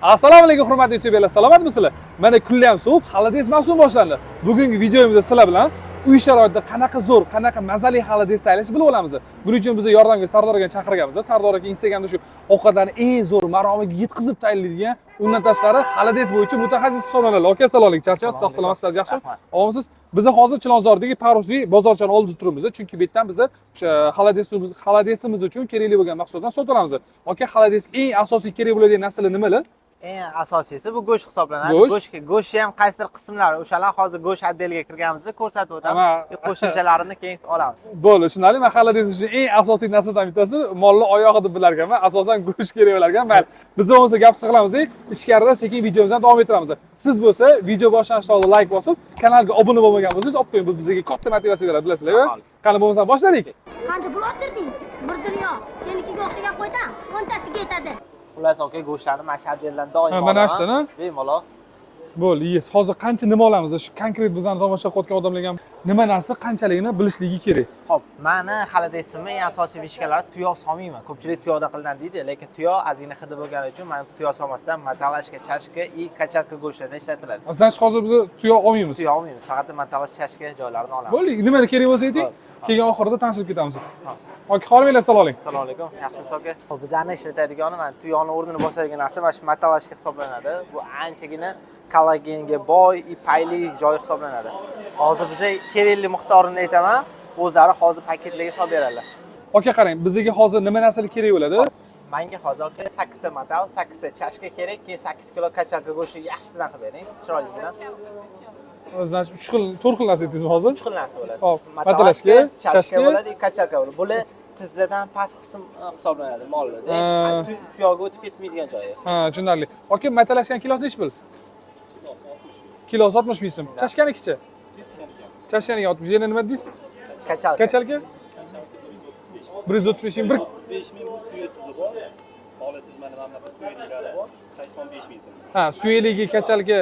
Assalomu alaykum hurmatli YouTuberlar, salomatmisizlar? Mana kunlar ham sovib, xolodez mavsumi boshlandi. Bugungi videomizda sizlar bilan uy sharoitida qanaqa zo'r, qanaqa mazali xolodez tayyorlashni bilib olamiz. Buning uchun biz yordamga Sardor akani chaqirganmiz. Sardor aka Instagramda shu ovqatlarni eng zo'r maromiga yetkazib tayyorlaydigan, undan tashqari xolodez bo'yicha mutaxassis hisoblanadi. Aka, assalomu alaykum. Charchasiz, sog' salomatsiz, yaxshi? Omsiz? Biz hozir Chilonzordagi Parusli bozorchani oldida turibmiz. Chunki bu yerdan biz xolodezimiz uchun kerakli bo'lgan mahsulotlarni sotib olamiz. Aka, xolodezga eng asosiy kerak bo'ladigan narsalar nimalar? Eng asosiysi bu go'sht hisoblanadi. Go'shtni ham qaysidir qismlari, o'shalar hozir go'sht otdeliga kirganimizda ko'rsatib o'tamiz. Qo'shimchalarini keyin olamiz. Bo'ldi, tushunarli. Men xolodez uchun eng asosiy narsadan bittasi molni oyog'i deb bilar ekanman. Asosan go'sht kerak bo'lar ekan. Mayli. Biz bo'lmasa gap qilamiz, ichkarida sekin videomizni davom ettiramiz. Siz bo'lsa video boshlanishidan oldin like bosib, kanalga obuna bo'lmagan bo'lsangiz, olib qo'ying. Bu bizga katta motivatsiya beradi, bilasizlar-ku. Qani bo'lmasa boshladik. Qancha pul oldirding? Bir dunyo. Senikiga o'xshagan qo'ydan o'ntasiga yetadi. Xullas, aka, go'shtlarni mana shu otdeldan doim olaman. Mana shuni. Bemalol. Bo'ldi, yes. Hozir qancha nima olamiz? Shu konkret bizlarni tomosha qilayotgan odamlarga ham nima narsa qanchaligini bilishligi kerak. Xo'p, meni xolodezimni eng asosiy fishkalari tuyoq solmayman. Ko'pchilik tuyoqdan qilinadi deydi, lekin tuyoq ozgina hidi bo'lgani uchun men tuyoq solmasdan matalashka, chashka и kachalka go'shtlarda ishlatiladi. Sizlar hozir biz tuyoq olmaymiz. Tuyoq olmaymiz, faqat matalash, chashka joylarini olamiz. Bo'ldi, nima kerak bo'lsa ayting. Keyin oxirida tanishib ketamiz. Aka, xormanglar, assalomu alaykum. Assalomu alaykum. Yaxshimisiz aka? Xo'p, bizlarni ishlatadigan mana tuyoqni o'rnini bosadigan narsa mana shu matalashka hisoblanadi. Bu anchagina kollagenga boy, payli joy hisoblanadi. Hozir bizga kerakli miqdorini aytaman, o'zlari hozir paketlarga solib beradilar. Aka, qarang, bizga hozir nima narsalar kerak bo'ladi? Menga hozir 8 ta matal, 8 ta chashka kerak, keyin 8 kilo kachalka go'shti yaxshisidan qilib bering, chiroyli bilan. O'zdan 3 xil, 4 xil narsa aytdingizmi hozir? 3 xil narsa bo'ladi. Hop, matalashka, chashka bo'ladi, kachalka bo'ladi. Bular tizzadan past qism hisoblanadi molda. Tuyoqga o'tib ketmaydigan joyi. Ha, tushunarli. Aka, matalashgan kilosi nechi pul? Kilosi 60 ming so'm. Chashkanikicha? Chashkaniga 60. Yana nima dedingiz? Kachalka. Kachalka? 135 ming. 5 ming bu suyesizi bor. Xohlasiz mana bunaqa suyeliklari bor. 85 ming so'm. Ha, suyeligi kachalka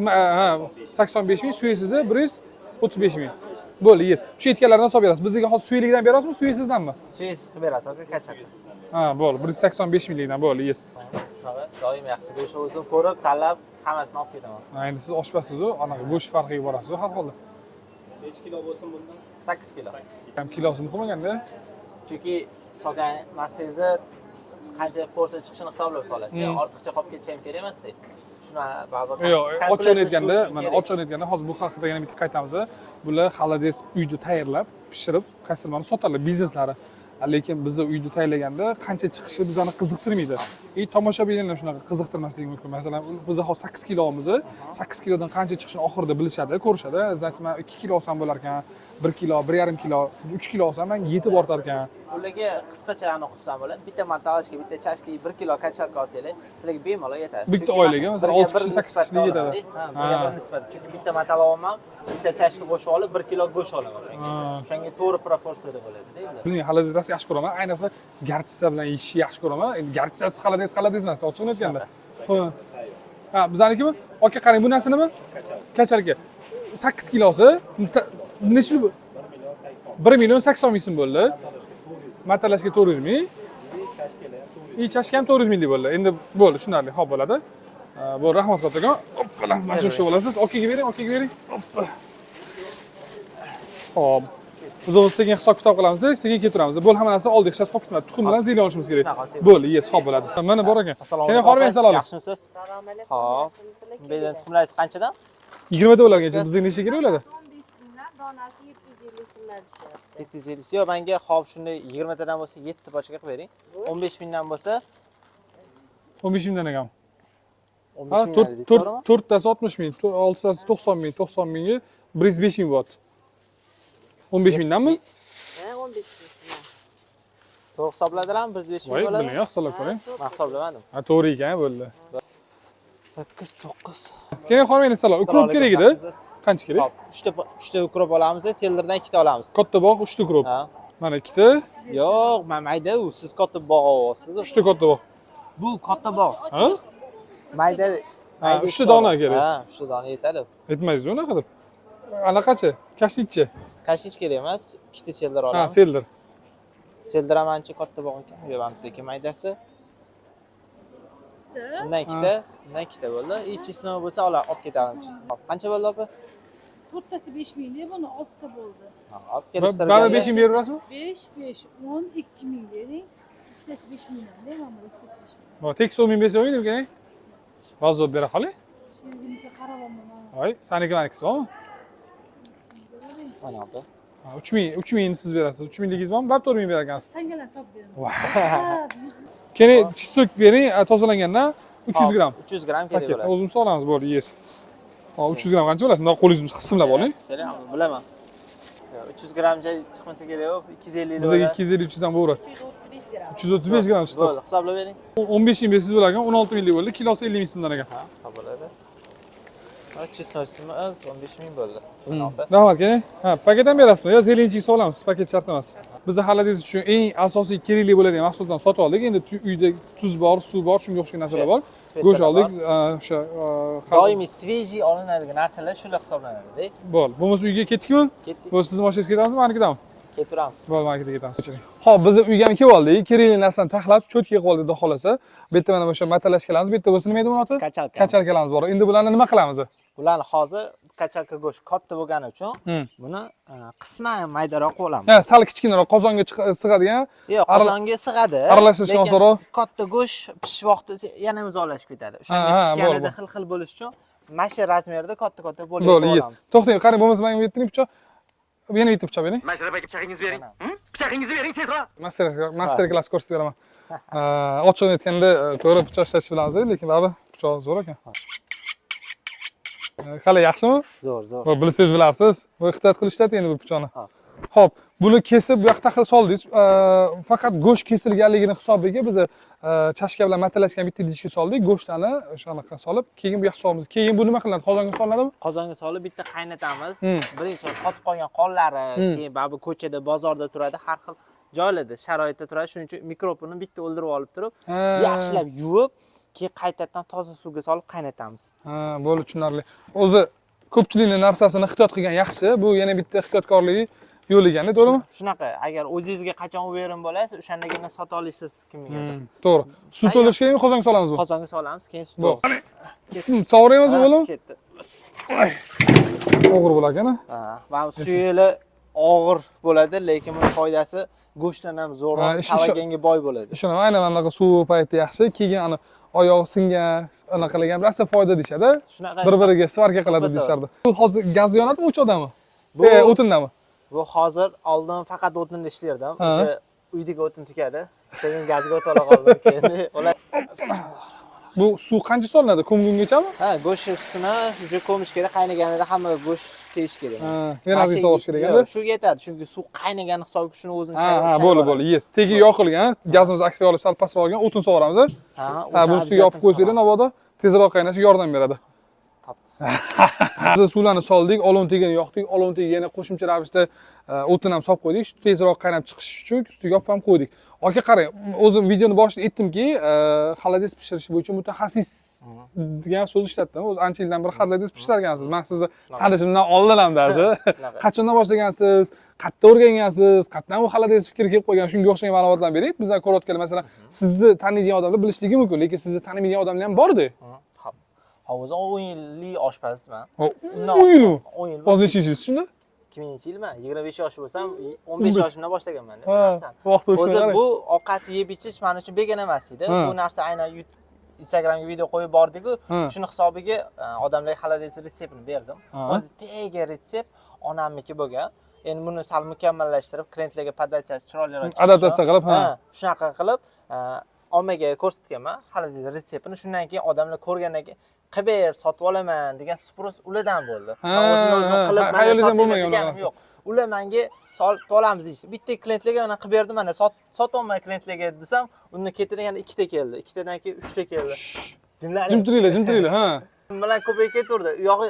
ha, 85 ming, suyesizi 135 ming. Bo'ldi, yes. Shu aytganlardan hisob berasiz. Bizga hozir suyeligidan berasizmi, suyesizdanmi? Suyesiz qilib berasiz, kachalka. Ha, bo'ldi. 185 minglikdan bo'ldi, yes. Doim yaxshi go'sht o'zim ko'rib, tanlab, hammasini olib ketaman. Endi siz oshpasiz-ku, anaqa go'sht farqiga borasiz har holda. 5 kilo bo'lsin bundan. 8 kilo. Ham kilosi muhim ekanda. Chunki solgan massangizni qancha porsiya chiqishini hisoblab solasiz. Ortiqcha qolib ketishi ham kerak emas-da. Shuni ba'zi Yo'q, ochiq aytganda, mana ochiq aytganda hozir bu haqida yana bitta qaytamiz. Bular xolodez uyda tayyorlab, pishirib, qaysilarni sotadilar bizneslari. Lekin bizni uyda tayyorlaganda qancha chiqishi bizani qiziqtirmaydi. Tomoshabinlar shunaqa qiziqtirmasligi mumkin. Masalan, biz hozir 8 kilomiz, 8 kilodan qancha chiqishini oxirida bilishadi, ko'rishadi. Значит, men 2 kilo olsam bo'lar ekan, 1 kilo, 1,5 kilo, 3 kilo olsam men yetib ortar ekan. Ularga qisqacha aniq qilsam bo'ladi. Bitta matalashka, bitta chashka, 1 kilo kachalka olsanglar, sizlarga bemalol yetadi. Bitta oilaga, masalan, 6 kishi, 8 kishilik yetadi. Ha, bir nisbat. Chunki bitta matal olaman, bitta chashka go'sht olib, 1 kilo go'sht olaman o'shanga to'g'ri proporsiyada bo'ladi-da. Bilmang, xolodez yaxshi ko'raman. Ayniqsa garchisa bilan yeyishni yaxshi ko'raman. Endi garchisasiz xolodez emas, ochiqni aytganda. Xo'p. Ha, bizarnikimi? Aka, qarang, bu narsa nima? Kachalka. 8 kilosi nechi? 1 million 80 ming so'm bo'ldi. Matalashga 400 ming. Chashka ham 400 minglik bo'ldi. Endi bo'ldi, tushunarli. Xo'p bo'ladi. Bu rahmat kattagon. Hoppalar, mana shu bo'lasiz. Okaga bering, okaga bering. Hoppa. Xo'p. Biz o'zi sekin hisob kitob qilamiz-da, sekin keltiramiz. Bo'l hamma narsa oldik, hech qolib ketmadi. Tuxum bilan zeli olishimiz kerak. Bo'ldi, yes, xo'p bo'ladi. Mana bor ekan. Keyin xormang, assalomu alaykum. Yaxshimisiz? Assalomu alaykum. Xo'p. Bizning tuxumlaringiz qanchadan? 20 ta bo'largan. Bizga necha kerak bo'ladi? 15 mingdan donasi 750 so'mdan tushyapti. 750. Yo'q, menga hop shunday 20 tadan bo'lsa 7 ta pochka qilib bering. 15 mingdan bo'lsa 15 mingdan ekan. 15 mingdan deysiz. 4 tasi 60 ming, 6 tasi 90 ming, 90 mingga 105 ming bo'lyapti. 15 mingdanmi? Ha, 15 ming. To'g'ri hisobladilarmi? 105 ming Voy, bo'ladi. buni hisoblab ko'ring. Men hisoblamadim. Ha, to'g'ri ekan, bo'ldi. 8, 9. Keyin xormang, assalomu. Ukrop kerak edi. Qancha kerak? Hop, 3 ta ukrop olamiz, selderdan 2 ta olamiz. Katta bog' 3 ta ukrop. Ha. Mana 2 ta. Yo'q, men mayda u, siz katta bog' olyapsiz. 3 ta katta bog'. Bu katta bog'. Ha? Mayda. Ha, 3 ta dona kerak. Ha, 3 ta dona yetadi. Yetmaydi unaqa deb. Anaqachi? Kashnitchi. Kashnich kerak emas, 2 ta selder olamiz. Ha, selder. Selder ham ancha katta bog' ekan. Yo'q, bitta maydasi. Bundan ikkita bo'ldi. Ichisini bo'lsa olib ketarmiz. Qancha bo'ldi opa? To'rttasi 5000 deb, buni 6 ta bo'ldi. Olib kelishtirib. Bari 5 ming berib berasizmi? 5, 5, 10, 2000 bering. Ikkitasi 5000 dan, mana bu ikkitasi 5000. Bo, tekis 10 ming bersa o'ydim kerak. Vazir bera qoling. Sherigimga qarab olmayman. Voy, saniki manikisi bormi? Mana opa. 3 ming siz berasiz. 3 mingligingiz bormi? Bari 4 ming bergansiz. Tangalar topib beraman. Voy. Keyin chistok bering, tozalangandan 300 gramm. 300 gramm kerak Paket. bo'ladi. O'zimiz olamiz, bo'ldi, yeysiz. Hop, 300 gramm qancha bo'ladi? Bundoq qo'lingizni qismlab oling. Bilaman. 300 grammcha chiqmasa kerak yo'q, 250 Bizga 250 300 dan bo'laveradi. 335 gramm chistok. Bo'ldi, hisoblab bering. 15 ming bersiz bo'lar ekan, 16 minglik bo'ldi. Kilosi 50 ming so'mdan ekan. Ha, bo'ladi. Ha, chesnosimiz 15 ming bo'ldi. Opa. Rahmat, keling. Ha, paket ham berasizmi? Yo, zelenchik olamiz, paket shart emas. Bizni xaladiz uchun eng asosiy kerakli bo'ladigan mahsulotlarni sotib oldik. Endi uyda tuz bor, suv bor, shunga o'xshagan narsalar bor. Go'sht oldik, o'sha doimiy svejiy olinadigan narsalar shular hisoblanadi-da. Bo'ldi. Bo'lmasa uyga ketdikmi? Ketdik. Bo'lsa sizni mashinangizga ketamizmi, menikidanmi? Ketaveramiz. Bo'ldi, meniki ketamiz. Xo'p, biz uyga ham kelib oldik. Kerakli narsani taxlab, cho'tka qilib oldik, xudo xolasa. Bu yerda mana o'sha matalashkalarimiz, bu yerda bo'lsa nima edi buni oti? Kachalka. Kachalkalarimiz bor. Endi bularni nima qilamiz? Bularni hozir kachalka go'sht katta bo'lgani uchun buni qisman maydaroq qilib olamiz. Ha, sal kichkinaroq qozonga sig'adigan. Yo'q, qozonga sig'adi. Aralashtirishni osonroq. Katta go'sht pishish vaqtida yana muzolashib ketadi. O'shanga pishganida xil-xil bo'lish uchun mana shu razmerda katta-katta bo'lib olamiz. To'xtang, qarang, bo'lmasa menga yettiring pichoq. Yana bitta pichoq bering. Mashrab aka pichog'ingizni bering. Pichog'ingizni bering tezroq. Master klass ko'rsatib beraman. Ochiqni aytganda to'g'ri pichoq ishlatish bilamiz, lekin baribir pichoq zo'r ekan. Qalay, yaxshimi? Zo'r. Bilsangiz bilarsiz. Bu ehtiyot qilishadi endi bu pichoqni. Xo'p, buni kesib bu yoqda qilib soldingiz. Faqat go'sht kesilganligini hisobiga biz chashka bilan matalashgan bitta idishga soldik. Go'shtlarni o'shanaqa solib, keyin bu yoqqa solamiz. Keyin bu nima qilinadi? Qozonga solinadimi? Qozonga solib bitta qaynatamiz. Birinchi qotib qolgan qonlari, keyin baribir ko'chada, bozorda turadi, har xil joylarda, sharoitda turadi. Shuning uchun mikrobni bitta o'ldirib olib turib, yaxshilab yuvib, keyin qaytadan toza suvga solib qaynatamiz. Ha, bo'ldi, tushunarli. O'zi ko'pchilikning narsasini ehtiyot qilgan yaxshi. Bu yana bitta ehtiyotkorlik yo'l egani, to'g'rimi? Shunaqa, agar o'zingizga qachon o'verim bo'lasiz, o'shandagina sota olasiz kimgadir. To'g'ri. Suv to'lishga keyin qozonga solamiz bu. Qozonga solamiz, keyin suv to'lamiz. Bism, sovraymiz o'g'lim? Ketdi. Og'ir bo'lar ekan. Ha, va suyi og'ir bo'ladi, lekin buning foydasi go'shtdan ham zo'rroq, kolaganga boy bo'ladi. Ishonaman, aynan mana bunaqa suv payti yaxshi, keyin ana oyog'i singan, anaqa qilgan rosa foyda deyshadi. Bir-biriga svarka qiladi deyishardi. Bu hozir gaz yonadimi, o'ch odammi? Bu o'tindami? Bu hozir oldin faqat o'tinda ishlardim. O'sha uydaga o'tin tukadi. Sekin gazga o'tala qoldim keyin. Bu suv qancha solinadi? Ko'mgungachami? Ha, go'sht ustini уже ko'mish kerak, qaynaganida hamma go'sht tegish kerak. Ha, yana bir sovish kerak endi. Shu yetadi, chunki suv qaynagan hisobiga shuni o'zini Ha, bo'ldi, yes. Tegi yoqilgan, gazimizni aksiga olib sal pastga olgan, o'tin sovuramiz. Ha, bu ustiga yopib qo'ysanglar, navoda tezroq qaynashiga yordam beradi. Biz suvlarni soldik, olov tegini yoqdik, olov tegiga yana qo'shimcha ravishda o'tin ham solib qo'ydik. Tezroq qaynab chiqish uchun ustiga yopib ham qo'ydik. Aka, qarang, o'zim videoni boshida aytdimki, xaladiz pishirish bo'yicha mutaxassis degan so'z ishlatdim. O'zi ancha yildan beri xaladiz pishirgansiz. Men sizni tanishimdan oldin ham даже qachondan boshlagansiz, qayerda o'rgangansiz, qayerdan bu xaladiz fikri kelib qolgan, shunga o'xshagan ma'lumotlarni berib, bizlar ko'rayotgan, masalan, sizni taniydigan odamlar bilishligi mumkin, lekin sizni tanimaydigan odamlar ham bor-da. Hozir 10 yillik oshpazman. 10 yil. 10 yil. Hozir nechinchisiz shunda? 2000-yilman. 25 yosh bo'lsam, 15 yoshimda boshlaganman. Vaqt o'zi bu ovqat yeb ichish men uchun begona emas edi. Bu narsa aynan Instagramga video qo'yib bordik-ku, shuni hisobiga odamlarga xaladiz retseptini berdim. O'zi tega retsept onamniki bo'lgan. Endi buni sal mukammallashtirib, klientlarga podachasi chiroyliroq adaptatsiya qilib, shunaqa qilib ommaga ko'rsatganman xaladiz retseptini. Shundan keyin odamlar ko'rgandan keyin qilib sotib olaman degan sпрос ulardan bo'ldi. O'zim qilib hayolingizdan bo'lmagan yo'q. Ular menga sotib olamiz deydi. Bitta klientlarga mana qilib berdim, mana sotolmay klientlarga desam, undan ketidan yana ikkita keldi. Ikkitadan keyin 3 ta keldi. Jim turinglar, ha. Bilan ko'payib ketaverdi. U yog'i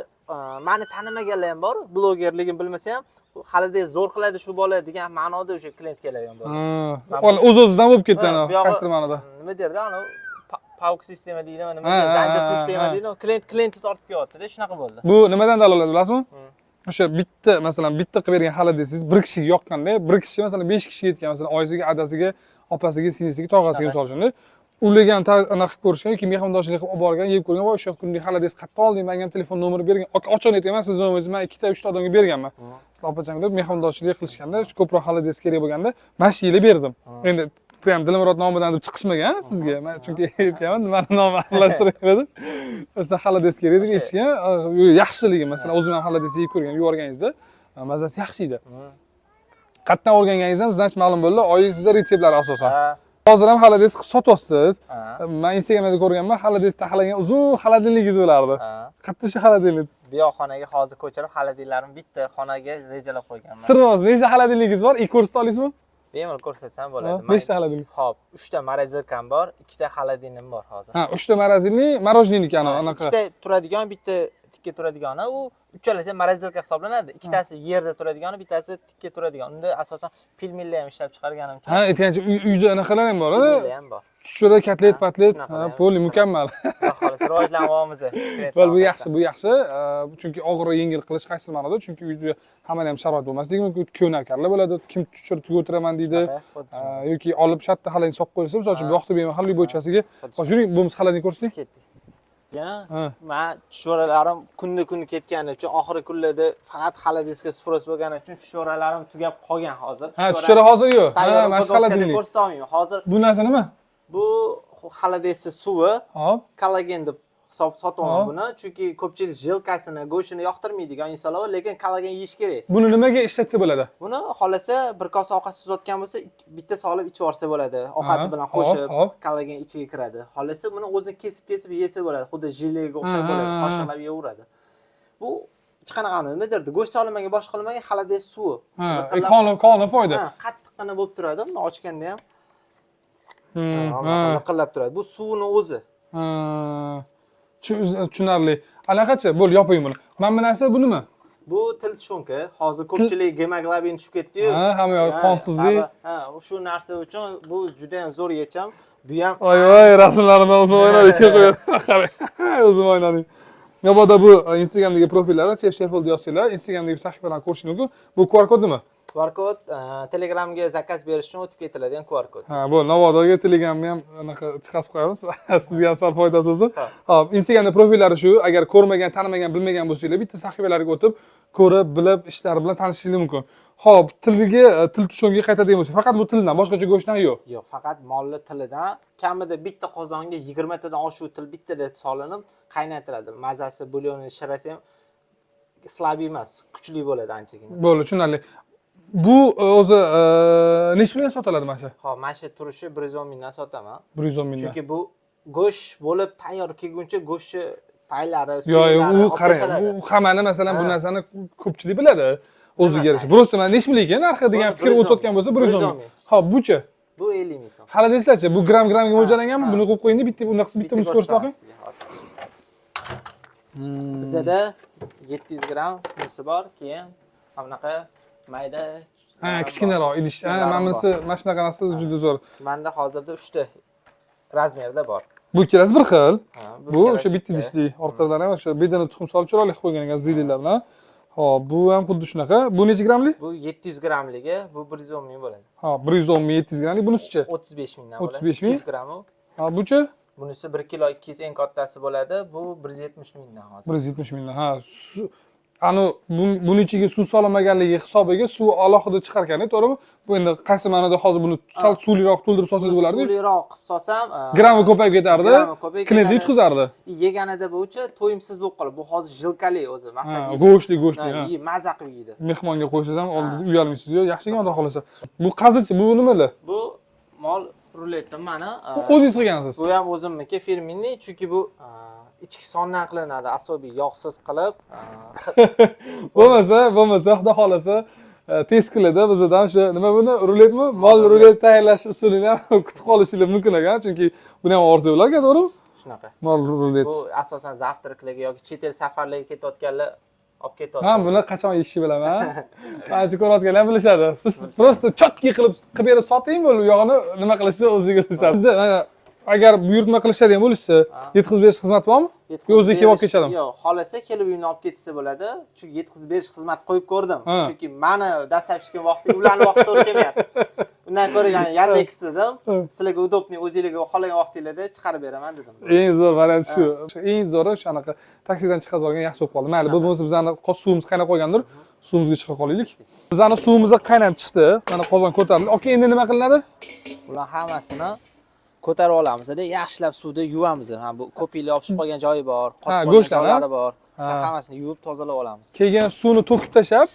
meni tanimaganlar ham bor, blogerligim bilmasa ham, xalida zo'r qiladi shu bola degan ma'noda o'sha klient keladigan bo'ldi. O'z-o'zidan bo'lib ketdi ana, qaysi ma'noda? Nima derdi, ana PAUK sistema deydi, nima deydi, zanjir sistema deydi. Klient tortib kelyapti-da, shunaqa bo'ldi. Bu nimadan dalolat bilasizmi? O'sha bitta, masalan, bitta qilib bergan xaladizingiz bir kishiga yoqqanda, bir kishi masalan 5 kishiga yetgan, masalan, oyisiga, adasiga, opasiga, singlisiga, tog'asiga misol uchun. ulagan anaqa qilib ko'rishgan yoki mehmondoshlik qilib olib borgan, yeb ko'rgan, voy o'sha kunlik xolodez qayerdan olding? Menga ham telefon nomeri bergan. Ochig'ini aytaman, sizni nomingizni men 2 ta 3 ta odamga berganman. Sizlar opacham deb mehmondoshlik qilishganda, ko'proq xolodez kerak bo'lganda, mana shu yili berdim. Endi prям Dilmurod nomidan deb chiqishmagan sizga. Men chunki aytganman, meni nomimni aralashtirgan edim. O'sha xolodez kerak deb aytishgan. Yaxshiligi, masalan, o'zim ham xolodez yeb ko'rgan, yuborganingizda mazasi yaxshi edi. Qayerdan o'rganganingiz ham sizdan ma'lum bo'ldi, oyingizda retseptlari asosan. Hozir ham xolodez qilib sotyapsiz. Men Instagramda ko'rganman, xolodez taxlagan uzun xolodilnigingiz bo'lardi. Qayerda shu xolodilnik? Bu yoq xonaga hozir ko'chirib, xolodillarni bitta xonaga rejalab qo'yganman. Sirroz, nechta xolodilnigingiz bor? Ko'rsata olasizmi? Bemalol ko'rsatsam bo'ladi. Nechta xolodilnik? Xo'p, 3 ta morozilkam bor, 2 ta xolodilnim bor hozir. Ha, 3 ta morozilnik, morojniki anaqa. 2 ta turadigan, bitta tikka turadigani, u uchalasi ham morozilka hisoblanadi. Ikkitasi yerda turadigani, bittasi tikka turadigan. Unda asosan pilmillar ham ishlab chiqarganim uchun. Ha, aytgancha uyda anaqalar ham bor-a? Pilmillar ham bor. Tushida kotlet, patlet, poli mukammal. Xolos rivojlanyapmiz. Bu yaxshi, bu yaxshi. Chunki og'ir yengil qilish qaysi ma'noda? Chunki uyda hamma ham sharoit bo'lmasligi mumkin. Ko'nakarlar bo'ladi, kim tushirib o'tiraman deydi. Yoki olib shartta xaladin solib qo'ysa, masalan uchun bu yoqda bemahalli bo'chasiga. Yuring, bo'lmasa xaladin ko'rsating. Ketdik. Men tushoralarim kunni ketgani uchun, oxirgi kunlarda faqat xolodezga sпрос bo'lgani uchun tushoralarim tugab qolgan hozir. Ha, tushora hozir yo'q. Ha, mana shu xolodilnik. Ko'rsata olmayman. Hozir Bu narsa nima? bu xolodezning suvi, Hop. kollagen deb sotaman buni, chunki ko'pchilik jilkasini, go'shtini yoqtirmaydigan insonlar, lekin kollagen yeyish kerak. Buni nimaga ishlatsa bo'ladi? Buni xolasa bir kosa ovqat suzayotgan bo'lsa, bitta solib ichib olsa bo'ladi. Ovqati bilan qo'shib, kollagen ichiga kiradi. Xolasa buni o'zini kesib yesa bo'ladi. Xuddi jilega o'xshab bo'ladi, qoshiqlab yeyaveradi. Bu hech qanaqani nimadirdi, go'sht solinmagan, boshqa qilmagan xolodez suvi. Qonli foyda. Qattiqqina bo'lib turadi, buni ochganda ham. Liqillab turadi. Bu suvni o'zi. Tushunarli. Anaqachi, bo'l yoping buni. Mana bu narsa bu nima? Bu til tushunki. Hozir ko'pchilik gemoglobin tushib ketdi-yu. Ha, hamma yoq qonsizlik. Ha, shu narsa uchun bu juda ham zo'r yechim. Bu ham Voy, rasmlarimni o'zim o'ynab qo'yaman. Qarang. O'zim o'ynadim. Mabodo bu Instagramdagi profillarni Chef Sheffield yozsanglar, Instagramdagi sahifalarni ko'rishingiz mumkin. Bu QR kod nima? QR kod Telegramga zakaz berish uchun o'tib ketiladigan QR kod. Ha, bu Navodaga Telegramni ham anaqa chiqarib qo'yamiz. Sizga ham sal foydasi bo'lsin. Hop, Instagramda profillari shu. Agar ko'rmagan, tanimagan, bilmagan bo'lsanglar, bitta sahifalarga o'tib, ko'rib, bilib, ishlari bilan tanishishingiz mumkin. Hop, til tushunga qaytadigan bo'lsak, faqat bu tildan, boshqacha go'shtdan yo'q. Yo'q, faqat molli tilidan kamida bitta qozonga 20 tadan oshuv til bittada solinib qaynatiladi. Mazasi, bulyoni, shirasi ham slabiy emas, kuchli bo'ladi anchagina. Bo'ldi, tushunarli. Bu o'zi nech pulga sotiladi mana shu? Xo'p, mana shu turishi 110 mingdan sotaman. 110 mingdan. Chunki bu go'sht bo'lib tayyor kelguncha go'shtni paylari, yo'q, u qarang, u hammani masalan bu narsani ko'pchilik biladi. O'ziga yarasha. Просто men nech ming ekan narxi degan fikr o'tayotgan bo'lsa 110 ming. Xo'p, buchi? Bu 50 ming so'm. Hali desizlarchi, bu gramga mo'ljallanganmi? Buni qo'yib qo'ying, bitta bunaqasi bittamiz ko'rsatib boqing. Bizda 700 gram bunisi bor, keyin bunaqa mayda. Ha, kichkinaroq idish. Ha, mana bunisi mana shunaqa narsa juda zo'r. Menda hozirda 3 ta razmerda bor. Bu ikkalasi bir xil. Bu ikkalasi o'sha bitta idishli. Orqadan ham o'sha bedana tuxum solib chiroyli qilib qo'ygan ekan zillilar bilan. Hop, bu ham xuddi shunaqa. Bu necha gramlik? Bu 700 gramligi, bu 110 ming bo'ladi. Ha, 110 ming 700 gramlik. Bunisi-chi? 35 mingdan bo'ladi. 35 ming. 200 gram u. Ha, buchi? Bunisi 1 kilo 200 eng kattasi bo'ladi. Bu 170 mingdan hozir. 170 mingdan. Ha, ani buni ichiga suv solinmaganligi hisobiga suv alohida chiqar ekan, to'g'rimi? Bu endi qaysi ma'noda hozir buni sal suvliroq to'ldirib solsangiz bo'lardi. Suvliroq solsam, grammi ko'payib ketardi. Klient yutkazardi. Yeganida bo'yicha to'yimsiz bo'lib qoladi. Bu hozir jilkali o'zi, masalan, go'shtli. Maza qilib yeydi. Mehmonga qo'ysangiz ham uyalmaysiz-ku, yaxshigina xudo xolasa. Bu qazichi, bu nimalar? Bu mol ruleti mani. O'zingiz qilgansiz. Bu ham o'zimniki, firminniy, chunki bu ichki sondan qilinadi, asobiy yog'siz qilib. Bo'lmasa, xudo xolasa tez kunlarda bizdan o'sha nima buni ruletmi? Mol rulet tayyorlash usulini ham kutib qolishingiz mumkin ekan, chunki buni ham orzularga, to'g'rimi? Shunaqa. Mol rulet. Bu asosan zavtraklarga yoki chet el safarlarga ketayotganlar olib ketyapti. Ha, buni qachon yeyishni bilaman. Mana ko'rayotganlar bilishadi. Siz просто chotki qilib berib soting, bu yog'ini nima qilishni o'zingiz bilasiz. Bizda mana agar buyurtma qilishadigan bo'lsa, yetkazib berish xizmati bormi? O'zi kelib olib ketadimi? Yo'q, xohlasa kelib uyini olib ketsa bo'ladi. Chunki yetkazib berish xizmati qo'yib ko'rdim. Ha. Chunki meni dastlabki vaqtda ularning vaqti to'g'ri kelmayapti. Undan ko'ra ya'ni Yandex dedim. Sizlarga udobniy o'zingizga xohlagan vaqtinglarda chiqarib beraman dedim. Eng zo'r variant shu. Eng zo'ri shunaqa taksidan chiqarib olgan yaxshi bo'lib qoldi. Mayli, bu bo'lmasa bizani suvimiz qaynab qolgandir. Suvimizga chiqib qolaylik. Bizani suvimiz qaynab chiqdi. Mana qozon ko'tarildi. Oke, endi nima qilinadi? Ular hammasini ko'tarib olamiz-da, yaxshilab suvda yuvamiz. Ha, bu ko'piklar yopishib qolgan joyi bor, qotib qolgan joylari bor. Hammasini yuvib tozalab olamiz. Keyin suvni to'kib tashab,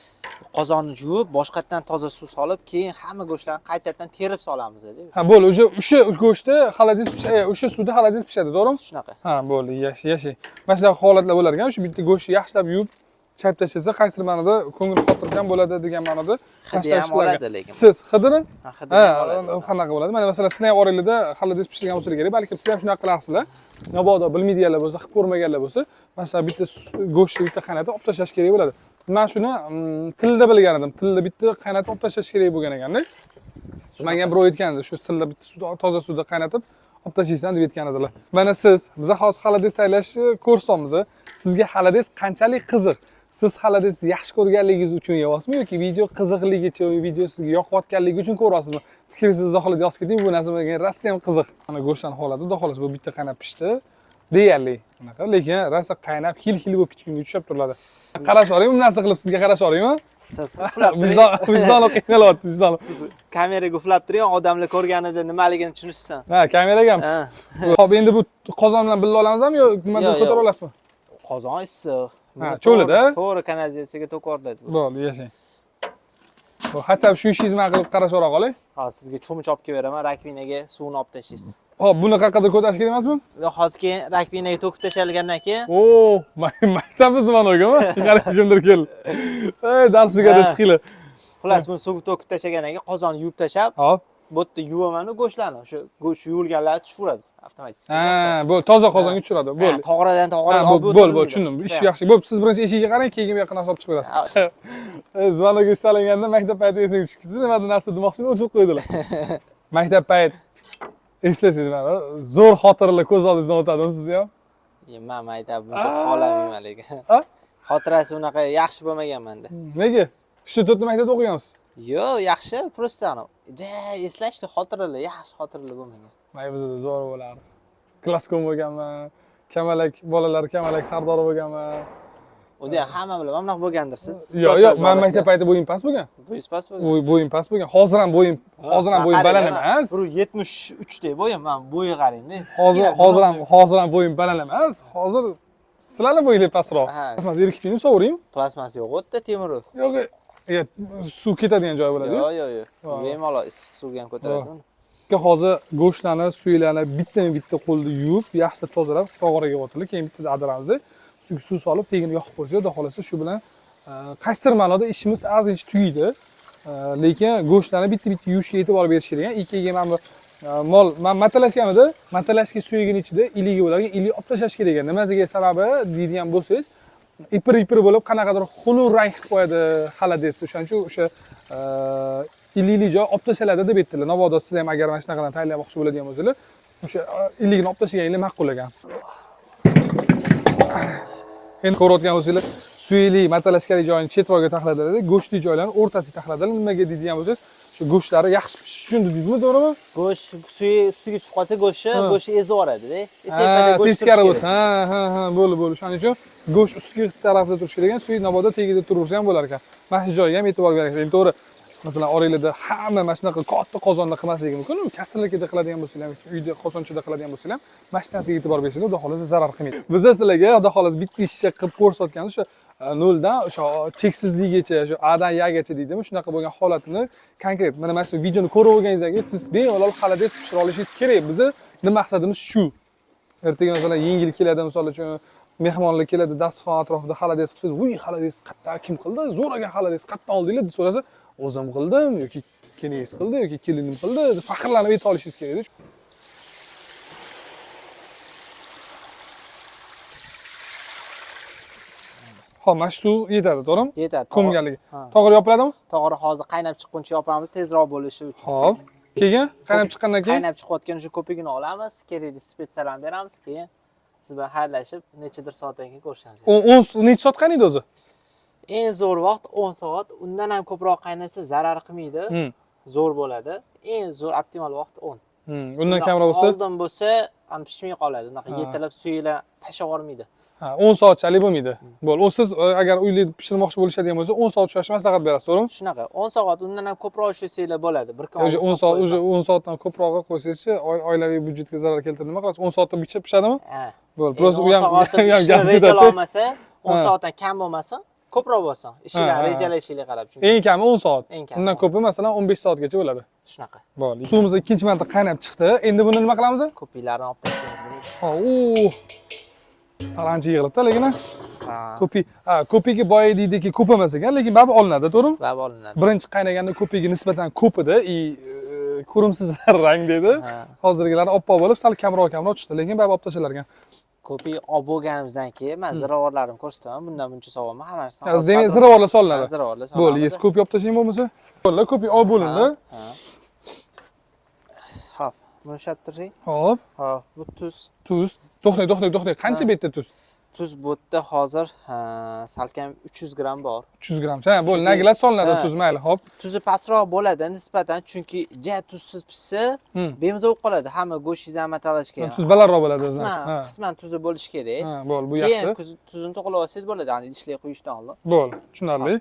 qozonni yuvib, boshqatdan toza suv solib, keyin hamma go'shtlarni qaytadan terib solamiz-da. ha, bo'ldi. O'sha go'shtni xolodis pishadi, o'sha suvda xolodis pishadi, to'g'rimi? Shunaqa. Ha, bo'ldi, yashang. Mana shunaqa holatlar bo'lar ekan. Shu bitta go'shtni yaxshilab yuvib, chayib tashlasa, qaysi ma'noda ko'ngil xotirjam bo'ladi degan ma'noda. Hidi ham oladi lekin. Siz hidini? Ha, hidi ham oladi. Qanaqa bo'ladi? Mana masalan, sizlar ham oranglarda xolodis pishirgan bo'lsa kerak, balki sizlar ham shunaqa qilarsizlar. Mabodo bilmaydiganlar bo'lsa, qilib ko'rmaganlar bo'lsa, masalan, bitta go'shtni bitta qaynatib olib tashlash kerak bo'ladi. Men shuni tilda bilgan edim. Tilda bitta qaynatib olib tashlash kerak bo'lgan ekanda. Menga ham birov aytgan edi, shu tilda bitta suvda, toza suvda qaynatib olib tashlaysan deb aytgan edilar. Mana siz, biz hozir xolodis tayyorlashni ko'rsatamiz. Sizga xolodis qanchalik qiziq? Siz xolodis yaxshi ko'rganligingiz uchun yeyapsizmi yoki video qiziqligi uchun, video sizga yoqayotganligi uchun ko'ryapsizmi? Fikringizni izohlarda yozib keting. Bu narsa menga rosa ham qiziq. Mana go'shtlarni holati, xudo xohlasa bu bitta qaynab pishdi. Deyarli unaqa, lekin rosa qaynab, xil-xil bo'lib ketgunga tushib turadi. Qarash olaymi, bu narsa qilib sizga qarash olaymi? Siz uflab Vijdon qiynalyapti, vijdon. siz kameraga uflab turing, odamlar ko'rganida nimaligini tushunishsin. Ha, kameraga ham. Xo'p, endi bu qozon bilan birga olamizmi yo nimadan ko'tarib olasizmi? Qozon issiq. Ha, cho'lida. To'g'ri kanalizatsiyaga to'kordadi. Bo'ldi, yashang. Bu hatsab shu ishingizni qilib qarashora qolay. Ha, sizga cho'mich olib kelib beraman, rakvinaga suvni olib tashlaysiz. Hop, buni qayerda ko'tarish kerak emasmi? Va hozir keyin rakvinaga to'kib tashalgandan keyin Oo, maktabimiz zvanogimi? Kimdir keldi. Ey, dars tugadi chiqinglar. xullas buni suvga to'kib tashlagandan keyin qozonni yuvib tashab, Hop. bu yerda yuvaman go'shtlarni. O'sha go'sht yuvilganlari tushaveradi avtomatik. Ha, bu toza qozonga tushiradi. Bo'ldi. Tog'radan tog'raga olib Bo'ldi, tushundim. Ish yaxshi. Bo'p, siz birinchi eshigiga qarang, keyin yaqin olib chiqib berasiz. Zvonogga chalinganda maktab payti esiga tushib ketdi. Nimadan narsa demoqchini o'chirib qo'ydilar. Maktab payt eslasizmi mana zo'r xotirlar ko'z oldingizdan o'tadimi sizni ham? Men mayda buncha qolamayman lekin. Ha? Xotirasi unaqa yaxshi bo'lmagan menda. Nega? Shu to'rtta maktabda o'qigansiz? Yo'q, yaxshi, просто ana eslashdi xotiralar, yaxshi xotiralar bo'lmagan. May bizda zo'r bo'lardi. Klasskom bo'lganman, kamalak bolalar kamalak sardori bo'lganman. O'zi ham hamma bilan bunaqa bo'lgandirsiz. Yo'q, men maktab payti bo'yim past bo'lgan. Bo'yingiz past bo'lgan. Bo'yim past bo'lgan. Hozir ham bo'yim baland emas. 173 dek bo'yim, men bo'yi qarang-da. Hozir ham bo'yim baland emas. Hozir sizlarning bo'yingiz pastroq. Plasmas erkitlikni sovuring. Plasmas yo'q, u yerda temir. Yo'q, suv ketadigan joy bo'ladi. Yo'q. Bemalol issiq suvga ham ko'taradi uni. Hozir go'shtlarni, suylarni bitta qo'lda yuvib, yaxshilab tozalab, tog'oraga o'tirib, keyin bitta adiramizni suv solib, tegini yoqib qo'ysak, xudo xolasa shu bilan qaysidir ma'noda ishimiz ozgincha tugaydi. Lekin go'shtlarni bitta yuvishga e'tibor berish kerak. Ikkiga mana bu men matalashganida, matalashga suyagini ichida iligi bo'larkan, ilik olib tashlash kerak ekan. Nimasiga sababi deydigan bo'lsangiz, ipir bo'lib qanaqadir xunuk rang qilib qo'yadi xolodis. O'shaning uchun o'sha ilikli joy olib tashladi deb aytdilar. Mabodo siz ham agar mana shunaqadan tayyorlamoqchi bo'ladigan bo'lsangiz, o'sha iligini olib tashlaganinglar ma'qul ekan. Endi ko'rayotgan bo'lsangiz, suyli matalashkali joyini chetroqga taxladiladi, go'shtli joylarni o'rtasiga taxladiladi. Nimaga deydigan bo'lsangiz, shu go'shtlari yaxshi pishishi uchun dedingizmi, to'g'rimi? Go'sht ustiga tushib qolsa go'shtni ezib yuboradi-da. Teskari bo'lsa, ha, bo'ldi. Shuning uchun go'sht ustki tarafda turishi kerak ekan, suy navoda tagida tursa ham bo'lar ekan. Mana shu joyga ham e'tibor berish kerak. To'g'ri. Masalan, oranglarda hamma mana shunaqa katta qozonda qilmasligi mumkin. Kasallikda qiladigan bo'lsangiz, uyda qozonchada qiladigan bo'lsangiz, mana shu narsaga e'tibor bersangiz, xudo xolasa zarar qilmaydi. Biz sizlarga xudo xolasa bitta ishcha qilib ko'rsatganmiz, o'sha 0 dan o'sha cheksizligigacha, shu A dan Ygacha deydimi, shunaqa bo'lgan holatini konkret. Mana shu videoni ko'rib olganingizdan keyin siz bemalol xolodis pishira olishingiz kerak. Bizni maqsadimiz shu. Ertaga masalan yengil keladi, misol uchun mehmonlar keladi, dasturxon atrofida xolodis qilsangiz, "Voy, xolodis qayerdan kim qildi? Zo'ragan xolodis qayerdan oldinglar?" deb so'rasa, "O'zim qildim yoki kelingiz qildi yoki kelinim qildi" deb faxrlanib ayta olishingiz kerak. Xo'p, mana shu suv yetadi, to'g'rimi? Yetadi. Ko'mganligi. Tog'or yopiladimi? Tog'ora hozir qaynab chiqquncha yopamiz, tezroq bo'lishi uchun. Xo'p. Keyin qaynab chiqqandan keyin qaynab chiqayotgan o'sha ko'pigini olamiz, kerakli spetsiyalarini beramiz, keyin siz bilan xayrlashib, nechadir soatdan keyin ko'rishamiz. 10 necha soat qaynaydi o'zi? Eng zo'r vaqt 10 soat, undan ham ko'proq qaynasa zarar qilmaydi, zo'r bo'ladi. Eng zo'r optimal vaqt 10. Undan kamroq bo'lsa, oldin bo'lsa, ham pishmay qoladi. Unaqa yetilib, suylar tashlab yubormaydi. 10 soatchalik bo'lmaydi. Bo'ldi. U siz agar uyda pishirmoqchi bo'lishadigan bo'lsa, 10 soat ushlash maslahat berasiz, to'g'rimi? Shunaqa. 10 soat undan ham ko'proq ushlasanglar bo'ladi. Bir kun. O'sha 10 soat, o'sha 10 soatdan ko'proqqa qo'ysangiz-chi, oilaviy budjetga zarar keltiradi. Nima qilasiz? 10 soatda pishadimi? Ha. Bo'ldi. Просто u ham gaz ketadi. Olmasa, 10 soatdan kam bo'lmasin, ko'proq bo'lsin. Ishinglar, rejalashinglar qarab. Eng kami 10 soat. Undan ko'pi masalan 15 soatgacha bo'ladi. Shunaqa. Bo'ldi. Suvimiz ikkinchi marta qaynab chiqdi. Endi buni nima qilamiz? Ko'piklarni olib tashlaymiz buni. Palanchi yig'ilibdi lekin. Ko'pigi boya deydiki ko'p emas ekan, lekin baribir olinadi, to'g'rimi? Baribir olinadi. Birinchi qaynaganda ko'pigi nisbatan ko'p edi, ko'rimsiz rang dedi. Hozirgilar oppoq bo'lib, sal kamroq chiqdi, lekin baribir olib tashlalar ekan. Ko'pik olib bo'lganimizdan keyin men ziravorlarimni ko'rsataman. Bundan buncha savob hammasini. Ziravorlar solinadi. Ziravorlar solinadi. Bo'ldi, siz ko'pik olib tashlang bo'lmasa. Bo'ldi, ko'pik olib bo'lindi. Xo'p, buni ushlab turing. Xo'p. Xo'p, bu tuz. To'xtang. Qancha betda tuz? Tuz bu yerda hozir salkam 300 gramm bor. 300 gramm. Ha, bo'ldi, nagilar solinadi tuz, mayli, xo'p. Tuzi pastroq bo'ladi nisbatan, chunki ja tuzsiz pishsa, bemaza bo'lib qoladi. Hamma go'shtingizni ham atalash kerak. Tuz balandroq bo'ladi o'zi. Qisman tuzi bo'lishi kerak. Ha, bo'ldi, bu yaxshi. Keyin tuzini to'g'rilab olsangiz bo'ladi, ya'ni idishlarga quyishdan oldin. Bo'ldi, tushunarli.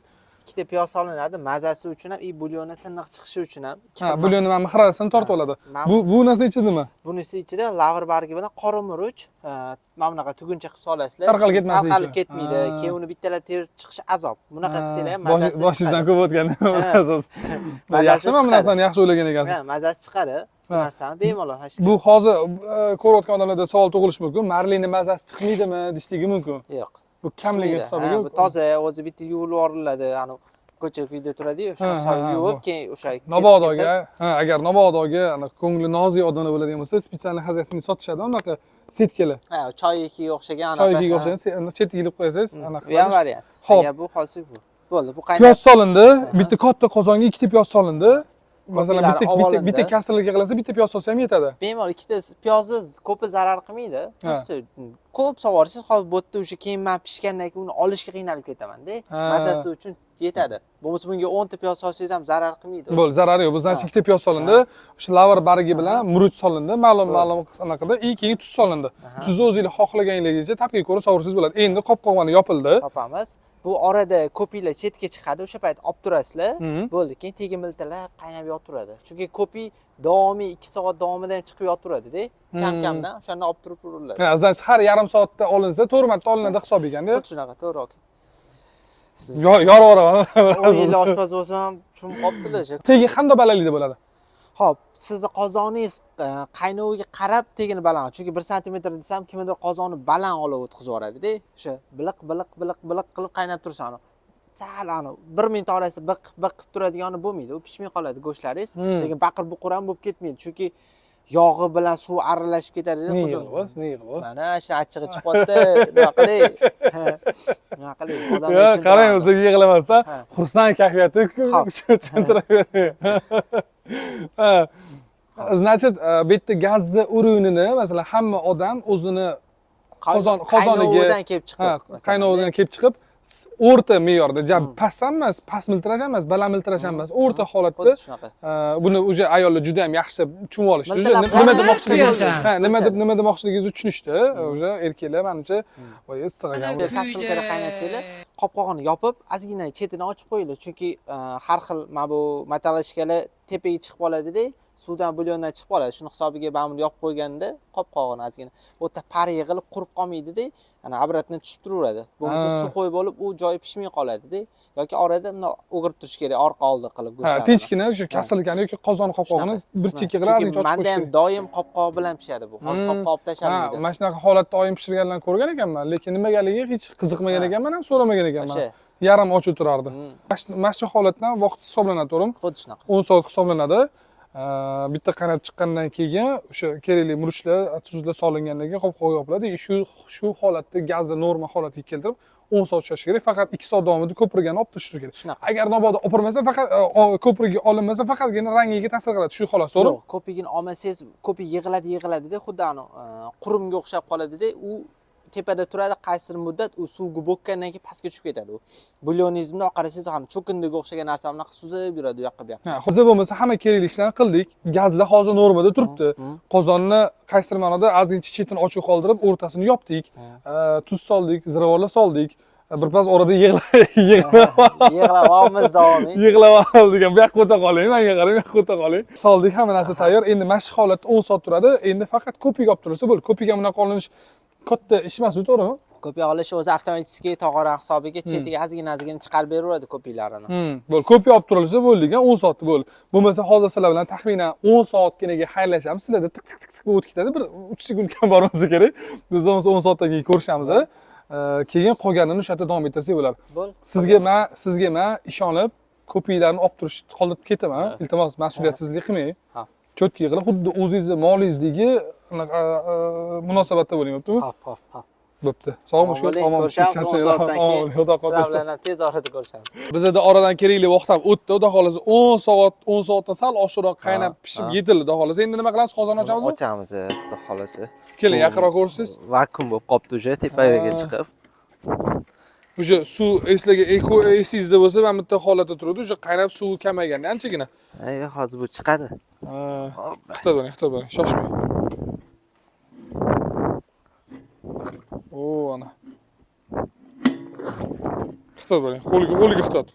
Ikkita piyoz solinadi, mazasi uchun ham, bulyonni tiniq chiqishi uchun ham. Ha, bulyonni mana xirasini tortib oladi. Bu narsa ichidimi? Bunisi ichida lavr bargi bilan qora murch, mana bunaqa tuguncha qilib solasizlar. Tarqalib ketmaslik uchun. Tarqalib ketmaydi. Keyin uni bittalab terib chiqish azob. Bunaqa qilsanglar ham mazasi. Boshingizdan ko'p o'tgan. Yaxshi, mana bu narsani yaxshi o'ylagan ekansiz. Ha, mazasi chiqadi. Bu narsani bemalol hashta. Bu hozir ko'rayotgan odamlarda savol tug'ilishi mumkin. Marlini mazasi chiqmaydimi, deyishligi mumkin. Yo'q. Bu kamligi hisobiga. Bu toza, o'zi bitta yuvilib yuboriladi. Ani ko'chada uyda turadi-yu, o'sha yuvib, keyin o'sha Nobodoga, agar nobodoga ko'ngli nozik odamlar bo'ladigan bo'lsa, spetsialniy xazasini sotishadi, unaqa setkalar. Ha, choykiga o'xshagan anaqa. Choykiga o'xshagan, chetga ilib qo'yasiz, anaqa. Bu ham variant. Agar bu hozir bu. Bo'ldi, bu qaynab. Piyoz solindi, bitta katta qozonga ikkita piyoz solindi. Masalan, bitta kastrulga qilasa, bitta piyoz solsa ham yetadi. Bemalol ikkita piyozni ko'pi zarar qilmaydi. Просто ko'p sovorsiz, hozir bu yerda o'sha keyin men pishgandan keyin uni olishga qiynalib ketaman-da. Mazasi uchun yetadi. Bo'lmasa bunga 10 ta piyoz solsangiz ham zarar qilmaydi. Bo'ldi, zarari yo'q. Bizdan ikkita piyoz solindi, o'sha lavr bargi bilan murch solindi, ma'lum anaqada, keyin tuz solindi. Tuzni o'zingiz xohlaganingizcha tapga ko'ra sovursangiz bo'ladi. Endi qopqog'ini yopildi. Topamiz. Bu orada ko'piklar chetga chiqadi, o'sha payt olib turasizlar. Bo'ldi, keyin tegi miltilab qaynab yoturadi. Chunki ko'pik davomiy 2 soat davomida ham chiqib yoturadi-da. Kam-kamdan o'shani olib turib uriladi. Ha, значит, har yarim soatda olinsa, 4 marta olinadi hisob ekan-da. Xuddi shunaqa, to'g'ri aka. Yoraveraman. 10 yil oshpaz bo'lsam, tushunib qolibdilar. Tegi qanday balandlikda bo'ladi? Xo'p, sizni qozoningiz qaynoviga qarab tegini baland. Chunki 1 sm desam, kimdir qozonni baland olib o'tkazib yuboradi-da. O'sha biliq qilib qaynab tursa, sal 1 minut orasida biq qilib turadigani bo'lmaydi. U pishmay qoladi go'shtlaringiz, lekin baqir-buqur ham bo'lib ketmaydi. Chunki yog'i bilan suv aralashib ketadi-da. Nega qilasiz? Mana shu achchig'i chiqyapti. Nima qilay? Nima qilay? Yo'q, qarang, o'ziga yig'lamasdan, xursand kayfiyati tushuntiraveradi. Значит, bu yerda gazni o'rinini, masalan, hamma odam o'zini qozoniga kelib chiqib, qaynovidan kelib chiqib, o'rta me'yorda, past ham emas, past miltirash ham emas, baland miltirash ham emas, o'rta holatda buni o'sha ayollar juda ham yaxshi tushunib olishdi. Nima demoqchiligingizni tushunishdi. O'sha erkaklar menimcha, voy issiq ekan. Kastrulkada qaynatsanglar, qopqog'ini yopib, ozgina chetidan ochib qo'yinglar, chunki har xil mana bu metallashkalar tepaga chiqib qoladi-da. Suvdan bulyondan chiqib qoladi. Shuni hisobiga ba'mni yopib qo'yganda qopqog'ini ozgina u yerda par yig'ilib qurib qolmaydi-da. Ana obratni tushib turaveradi. Bo'lmasa suvoy bo'lib u joyi pishmay qoladi-da. Yoki orada buni o'girib turish kerak, orqa oldi qilib go'shtlarni. Ha, tinchgina o'sha kastrulkani yoki qozon qopqog'ini bir chekka qilib ozgina ochib qo'yish. Menda ham doim qopqoq bilan pishadi bu. Hozir qopqoq olib tashlamaydi. Ha, mana shunaqa holatda oyim pishirganlarni ko'rgan ekanman, lekin nimagaligi hech qiziqmagan ekanman, ham so'ramagan ekanman. Yarim och o'tirardi. Mana shu holatdan vaqt hisoblanadi, to'g'rimi? Xuddi shunaqa. 10 soat hisoblanadi. Bitta qaynab chiqqandan keyin o'sha kerakli murchlar, tuzlar solingandan keyin qopqoq yopiladi. Shu holatda gazni normal holatiga keltirib 10 soat ushlash kerak. Faqat 2 soat davomida ko'pirgani olib tashlash kerak. Shunaqa. Agar mabodo o'pirmasa, faqat ko'pirga olinmasa, faqatgina rangiga ta'sir qiladi. Shu xolos, to'g'rimi? Yo'q, ko'pigini olmasangiz, ko'pik yig'iladi-da, xuddi qurumga o'xshab qoladi-da, u tepada turadi, qaysidir muddat u suvga bo'kkandan keyin pastga tushib ketadi u. Bulyonizmni olib qarasangiz ham cho'kindiga o'xshagan narsa bunaqa suzib yuradi u yoqqa bu yoqqa. Hozir bo'lmasa hamma kerakli ishlarni qildik. Gazlar hozir normada turibdi. Qozonni qaysidir ma'noda ozgincha chetini ochiq qoldirib, o'rtasini yopdik. Tuz soldik, ziravorlar soldik. Birpas orada Yig'lab olamiz davomiy. yig'lab oldik. Bu yoqqa o'ta qoling, menga qarang, bu yoqqa o'ta qoling. Soldik, hamma narsa tayyor. Endi mashq holatda 10 soat turadi. Endi faqat ko'pik olib tursa bo'ldi. Ko'pik ham bunaqa olinish katta ish emas, to'g'rimi? Ko'pik olish o'zi avtomatik tog'ora hisobiga chetiga ozgina chiqarib beraveradi ko'piklarini. Bo'ldi, ko'pik olib turilsa bo'ldi, 10 soat bo'ldi. Bo'lmasa hozir sizlar bilan taxminan 10 soatginaga xayrlashamiz. Sizlarda tik tik tik o'tib ketadi. Bir 3 sekundga bormasa kerak. Biz 10 soatdan keyin ko'rishamiz. Keyin qolganini o'sha yerda davom ettirsak bo'ladi. Bo'l. Sizga men ishonib ko'piklarni olib turish qoldirib ketaman. Iltimos, mas'uliyatsizlik qilmang. Ha. Cho'tki qilib, xuddi o'zingizni molingizdagi munosabatda bo'ling, bo'ptimi? Hop. Bo'pti. Sog' bo'ling, omon bo'ling. Xudo xohlasa. Sizlar bilan ham tez orada ko'rishamiz. Bizda oradan kerakli vaqt ham o'tdi. Xudo xohlasa 10 soatdan sal oshiqroq qaynab pishib yetildi. Xudo xohlasa. Endi nima qilamiz? Qozon ochamizmi? Ochamiz, xudo xohlasa. Keling, yaqinroq ko'rsiz. Vakuum bo'lib qolibdi o'sha tepaga chiqib. O'sha suv esingizda bo'lsa, mana bitta holatda turadi. O'sha qaynab suvi kamayganda anchagina. Ayyo, hozir bu chiqadi. Xitoy bo'ling, shoshmang. Ana. Xitoy bo'ling, qo'liga xitoy.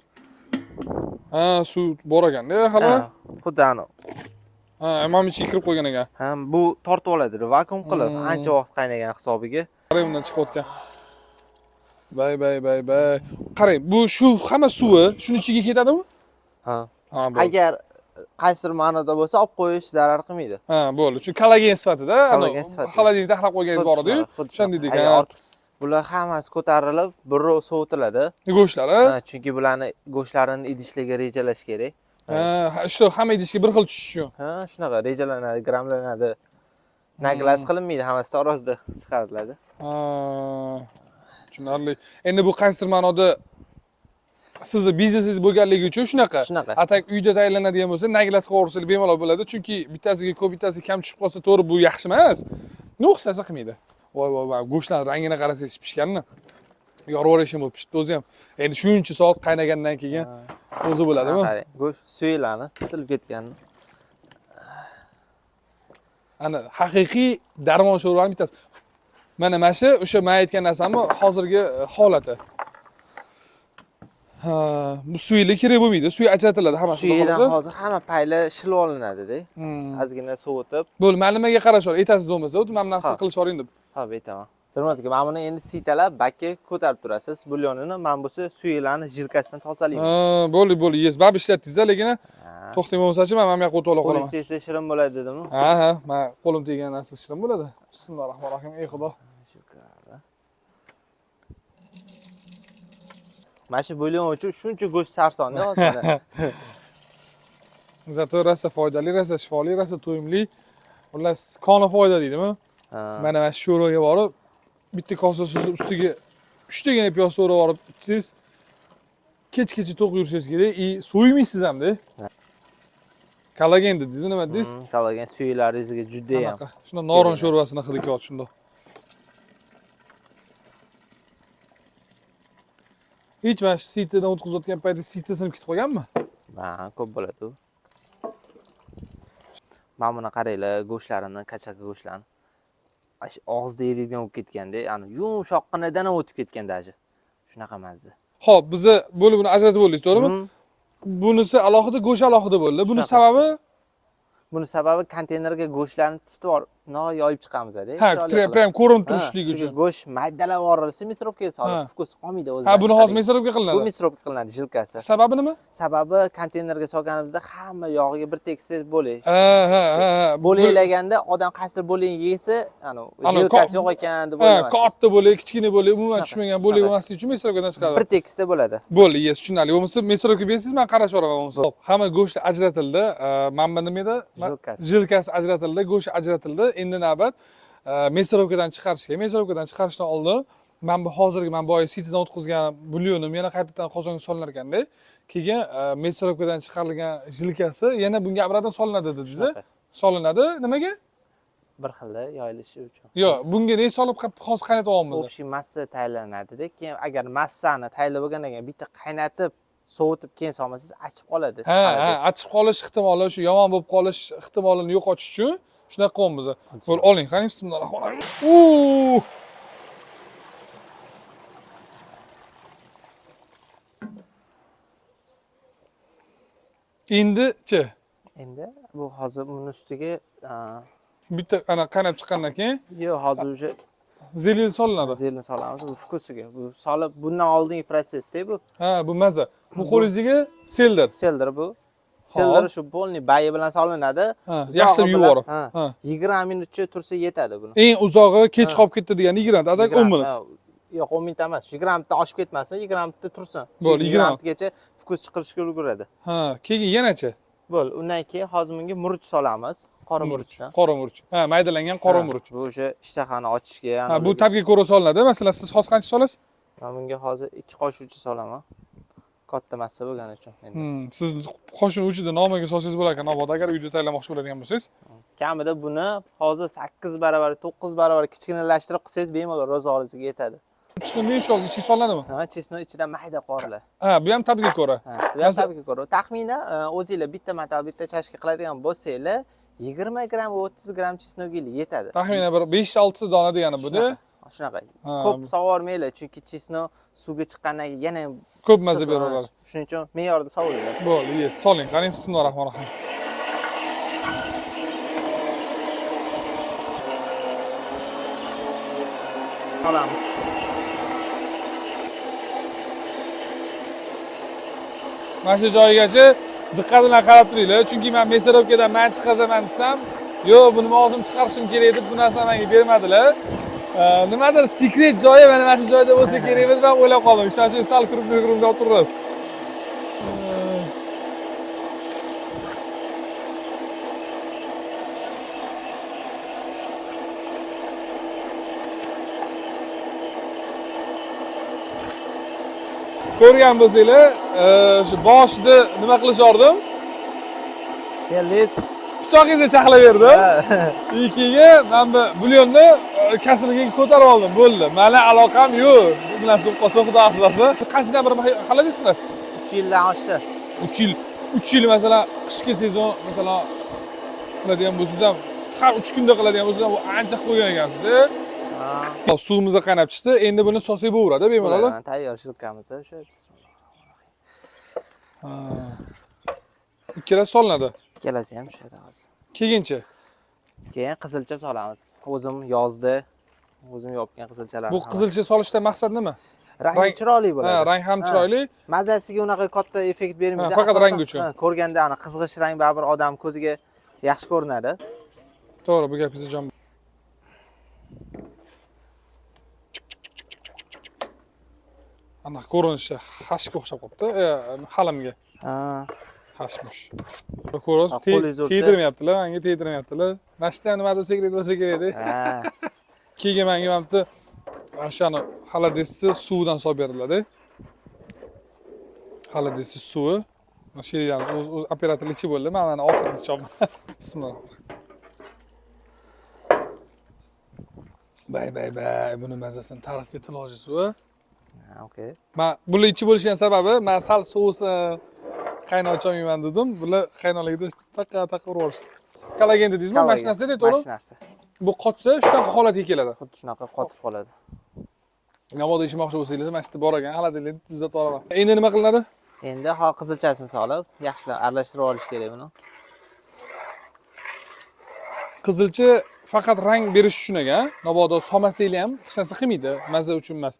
Suv bor ekanda, hali. Xuddi ana. Mana ichiga kirib qo'ygan ekan. Bu tortib oladi, vakuum qilib, ancha vaqt qaynagan hisobiga. Qarang, bundan chiqib o'tgan. Bay. Qarang, bu shu hamma suvi shuni ichiga ketadimi? Ha. Bo'ldi. Agar qaysidir ma'noda bo'lsa, olib qo'yish zarar qilmaydi. Bo'ldi. Chunki kollagen sifatida, xolodilnikda taxlab qo'yganingiz bor edi-yu. O'shandek ekan. Bular hammasi ko'tarilib, birrov sovutiladi. Go'shtlari? Chunki bularni go'shtlarini idishlarga rejalash kerak. Shu hamma idishga bir xil tushishi shu. Shunaqa rejalanadi, gramlanadi. Naglaz qilinmaydi, hammasi orasida chiqariladi. Tushunarli. Endi bu qaysi ma'noda sizni biznesingiz bo'lganligi uchun shunaqa. Atak uyda tayyorlanadigan bo'lsa, naglaz qilib o'rsangiz bemalol bo'ladi. Chunki bittasiga ko'p, bittasi kam tushib qolsa, to'g'ri bu yaxshi emas. O'xshasa qilmaydi. Voy, go'shtlar rangini qarasangiz pishganini. Yorib bo'lib pishibdi o'zi ham. Endi shuncha soat qaynagandan keyin o'zi bo'ladimi? Go'sht suyuqlani titilib ketganini. Ana haqiqiy darmon sho'rvaning bittasi. Mana shu o'sha men aytgan narsamni hozirgi holati. Bu suyli kerak bo'lmaydi. Suv ajratiladi hammasi. Suydan hozir hamma payli shilib olinadi-da. Ozgina sovutib. Bo'ldi, mana nimaga qarashib aytasiz bo'lmasa, o'tib mana narsa qilib yuboring deb. Ha, aytaman. Hurmatli, mana buni endi siytalab bakka ko'tarib turasiz. Bulyonini men bo'lsa suylarni jirkasidan tozalayman. Bo'ldi, yes. Bab ishlatdingiz, lekin to'xtang bo'lsa-chi, men mana yoqqa o'tib ola qolaman. Qo'lingiz shirin bo'ladi dedimmi? Ha, men qo'lim tegan narsa shirin bo'ladi. Bismillahirrohmanirrohim. Ey xudo. Mana shu bulyon uchun shuncha go'sht sarson-da hozir. Zato rosa foydali, rosa shifoli, rosa to'yimli. Xullas, qoni foyda deydimi? Mana shu sho'rvaga borib, bitta kosa suzib ustiga 3 tagina piyoz so'rab olib ichsangiz, kech-kecha to'q yursangiz kerak, so'ymaysiz ham-da. Kollagen dedingiz, nima dedingiz? Kollagen suylaringizga juda ham. Shunda norin sho'rvasini qildik hozir shunda. Hech mana shu sitdan o'tkazayotgan paytda sitda sinib ketib qolganmi? Ko'p bo'ladi u. Mana buni qaranglar, go'shtlarini, kachaka go'shtlarini. Og'izda eriydigan bo'lib ketganda, ya'ni yumshoqqinadan o'tib ketgan daji. Shunaqa mazza. Xo'p, biz buni ajratib bo'ldingiz, to'g'rimi? Bunisi alohida, go'sht alohida bo'ldi. Buni sababi? Buni sababi konteynerga go'shtlarni titib yoyib chiqamiz-da. Ha, prям ko'rinib turishligi Chunki uchun. go'sht maydalab yuborilsa, misrovkaga Ha. solib, vkus olmaydi o'zi. Ha, buni hozir mesorovka bu qilinadi. misrovka qilinadi jilkasi. Sababi nima? Sababi konteynerga solganimizda hamma yog'iga bir tekisda bo'lish. Ha. Bo'laklaganda odam qaysi bo'layni yesa, jilkasi yo'q ekan deb Ha, o'ylamas. katta bo'lik, kichkina bo'lik, umuman Shunaqa, tushmagan bo'lik shunaqa. bo'lmasligi uchun mesorovkadan chiqadi. Bir tekisda bo'ladi. Bo'ldi, yes, tushunarli. Bo'lmasa mesorovka bersangiz, men qarashib yuboraman bo'lmasa. Hamma go'sht ajratildi. Mana nima edi? Jilkasi ajratildi, go'sht ajratildi. Endi navbat mesorovkadan chiqarishga. Mesorovkadan chiqarishdan oldin hozirgi boya sitidan o'tkazgan bulyonim yana qaytadan qozonga solinar ekanda, keyin mesorovkadan chiqarilgan jilkasi yana bunga obratdan solinadi dedingiz. Solinadi. Nimaga? Bir xilda yoyilishi uchun. Yo'q, bunga ne solib hozir qaynatib olamiz. Общий massa tayyorlanadi-da. Keyin agar massani tayyorlab bo'lgandan keyin bitta qaynatib, sovutib keyin solmasangiz achib qoladi. Ha, achib qolish ehtimoli, shu yomon bo'lib qolish ehtimolini yo'qotish uchun shunaqa qilyapmiz. Bo'l, oling, qani bismillahirrohmanirrohim. Endi-chi, Endi bu hozir buni ustiga bitta ana qaynab chiqqandan keyin yo'q, hozir уже zelin solinadi. zelni solamiz bu vkusiga. Bu solib bundan oldingi protsessda bu. Ha, bu maza. Bu qo'lingizga seldir. Seldir bu. Seldir shu polni bayi bilan solinadi. Ha, yaxshilab yuborib. Ha. 20 minutcha tursa yetadi buni. Eng uzog'i kech qolib ketdi degan 20 adak 10 minut. Yo'q, 10 minut emas. 20 minutda oshib ketmasin, 20 minutda tursin. Bo'ldi, 20 minutgacha vkus chiqarishga ulguradi. Ha, keyin yanachi. Bo'ldi, undan keyin hozir bunga murch solamiz. Qora murchdan. Qora murch. Ha, maydalangan qora murch. Bu o'sha ishtahani ochishga. Ha, bu tabga ko'ra solinadi. Masalan, siz hozir qancha solasiz? Men bunga hozir 2 qoshiq uchi solaman. Katta massa bo'lgani uchun endi. Siz qo'shin uchida nomiga solsangiz bo'lar ekan, nobod agar uyda tayyorlamoqchi bo'ladigan bo'lsangiz. Kamida buni hozir 8 barobar, 9 barobar kichkinalashtirib qilsangiz bemalol ro'zg'oringizga yetadi. Uchta nima ish oldi? Ichki solinadimi? Ha, chesno ichida mayda qorlar. Ha, bu ham tabga ko'ra. Ha, bu ham tabga ko'ra. Taxminan o'zingizlar bitta matal, bitta chashka qiladigan bo'lsanglar, 20 gram, 30 gram chesnoga yetadi. Taxminan bir 5-6 dona degani bu-da. Shunaqa. Ko'p sovormaylar, chunki chesno suvga chiqqandan keyin yana Ko'p maza beradi. Shuning uchun me'yorda sovuriladi. Bo'ldi, yes, soling. Qani, bismillahirrohmanirrohim. Solamiz. Mana shu joyigacha diqqat bilan qarab turinglar, chunki men mesorovkadan man chiqazaman desam, yo'q, buni o'zim chiqarishim kerak deb bu narsani menga bermadilar. Nimadir sekret joyi mana shu joyda bo'lsa kerak deb men o'ylab qoldim. Shuning uchun sal kirib o'tiramiz. Ko'rgan bo'lsanglar, shu boshida nima qilishardim? Keldingiz. Pichoqingizni saqlab berdi. Keyin men bu bulyonni kasrga ko'tarib oldim, bo'ldi. Meni aloqam yo'q. Bu bilan suv qolsa xudo asrasin. Qanchadan bir qiladingizlar? 3 yildan oshdi. 3 yil masalan qishki sezon masalan qiladigan bo'lsangiz ham har 3 kunda qiladigan bo'lsangiz bu ancha qo'ygan ekansiz-da. Suvimiz qaynab chiqdi. Endi buni solsak bo'laveradi bemalol. Tayyor shilkamiz o'sha. Ikkalasi solinadi. Ikkalasi ham tushadi hozir. Keyinchi. Keyin qizilcha solamiz. O'zim yozda o'zim yopgan qizilchalar. Bu qizilcha solishdan maqsad nima? Rang chiroyli bo'ladi. Ha, rang ham chiroyli. Mazasiga unaqa katta effekt bermaydi. Faqat rang uchun. Ko'rganda ana qizg'ish rang baribir odam ko'ziga yaxshi ko'rinadi. To'g'ri, bu gapingiz jon. Ana ko'rinishi hashga o'xshab qopti, halimga. Ha. Hashmush. Ko'roz tedirmayaptilar, menga tedirmayaptilar. Mashina nimadir sekret bo'lsa kerak-da. Ha. Keyin menga mamti o'shani xolodesni suvdan solib beriladi. Xolodesni suvi. Mana o'z operatorlikchi bo'ldi. Men mana oxirgi cho'm. Bismillah. Bay, buni mazasini tarafga tiloji suvi. Okay. Men bular ichi bo'lishgan sababi, men sal suvni qaynatib olmayman dedim. Bular qaynolligida taqa urishdi. Kollagen dedingizmi? Mashinasida to'g'ri? Mashinasi. Bu qotsa shunaqa holatga keladi. Xuddi shunaqa qotib qoladi. Navoda ishmoqchi bo'lsangiz, mana shu bor ekan, xolodilnikni tuzatib olaman. Endi nima qilinadi? Endi qizilchasini solib, yaxshilab aralashtirib olish kerak buni. Qizilcha faqat rang berish uchun ekan. Mabodo solmasanglar ham hech narsa qilmaydi, mazza uchun emas.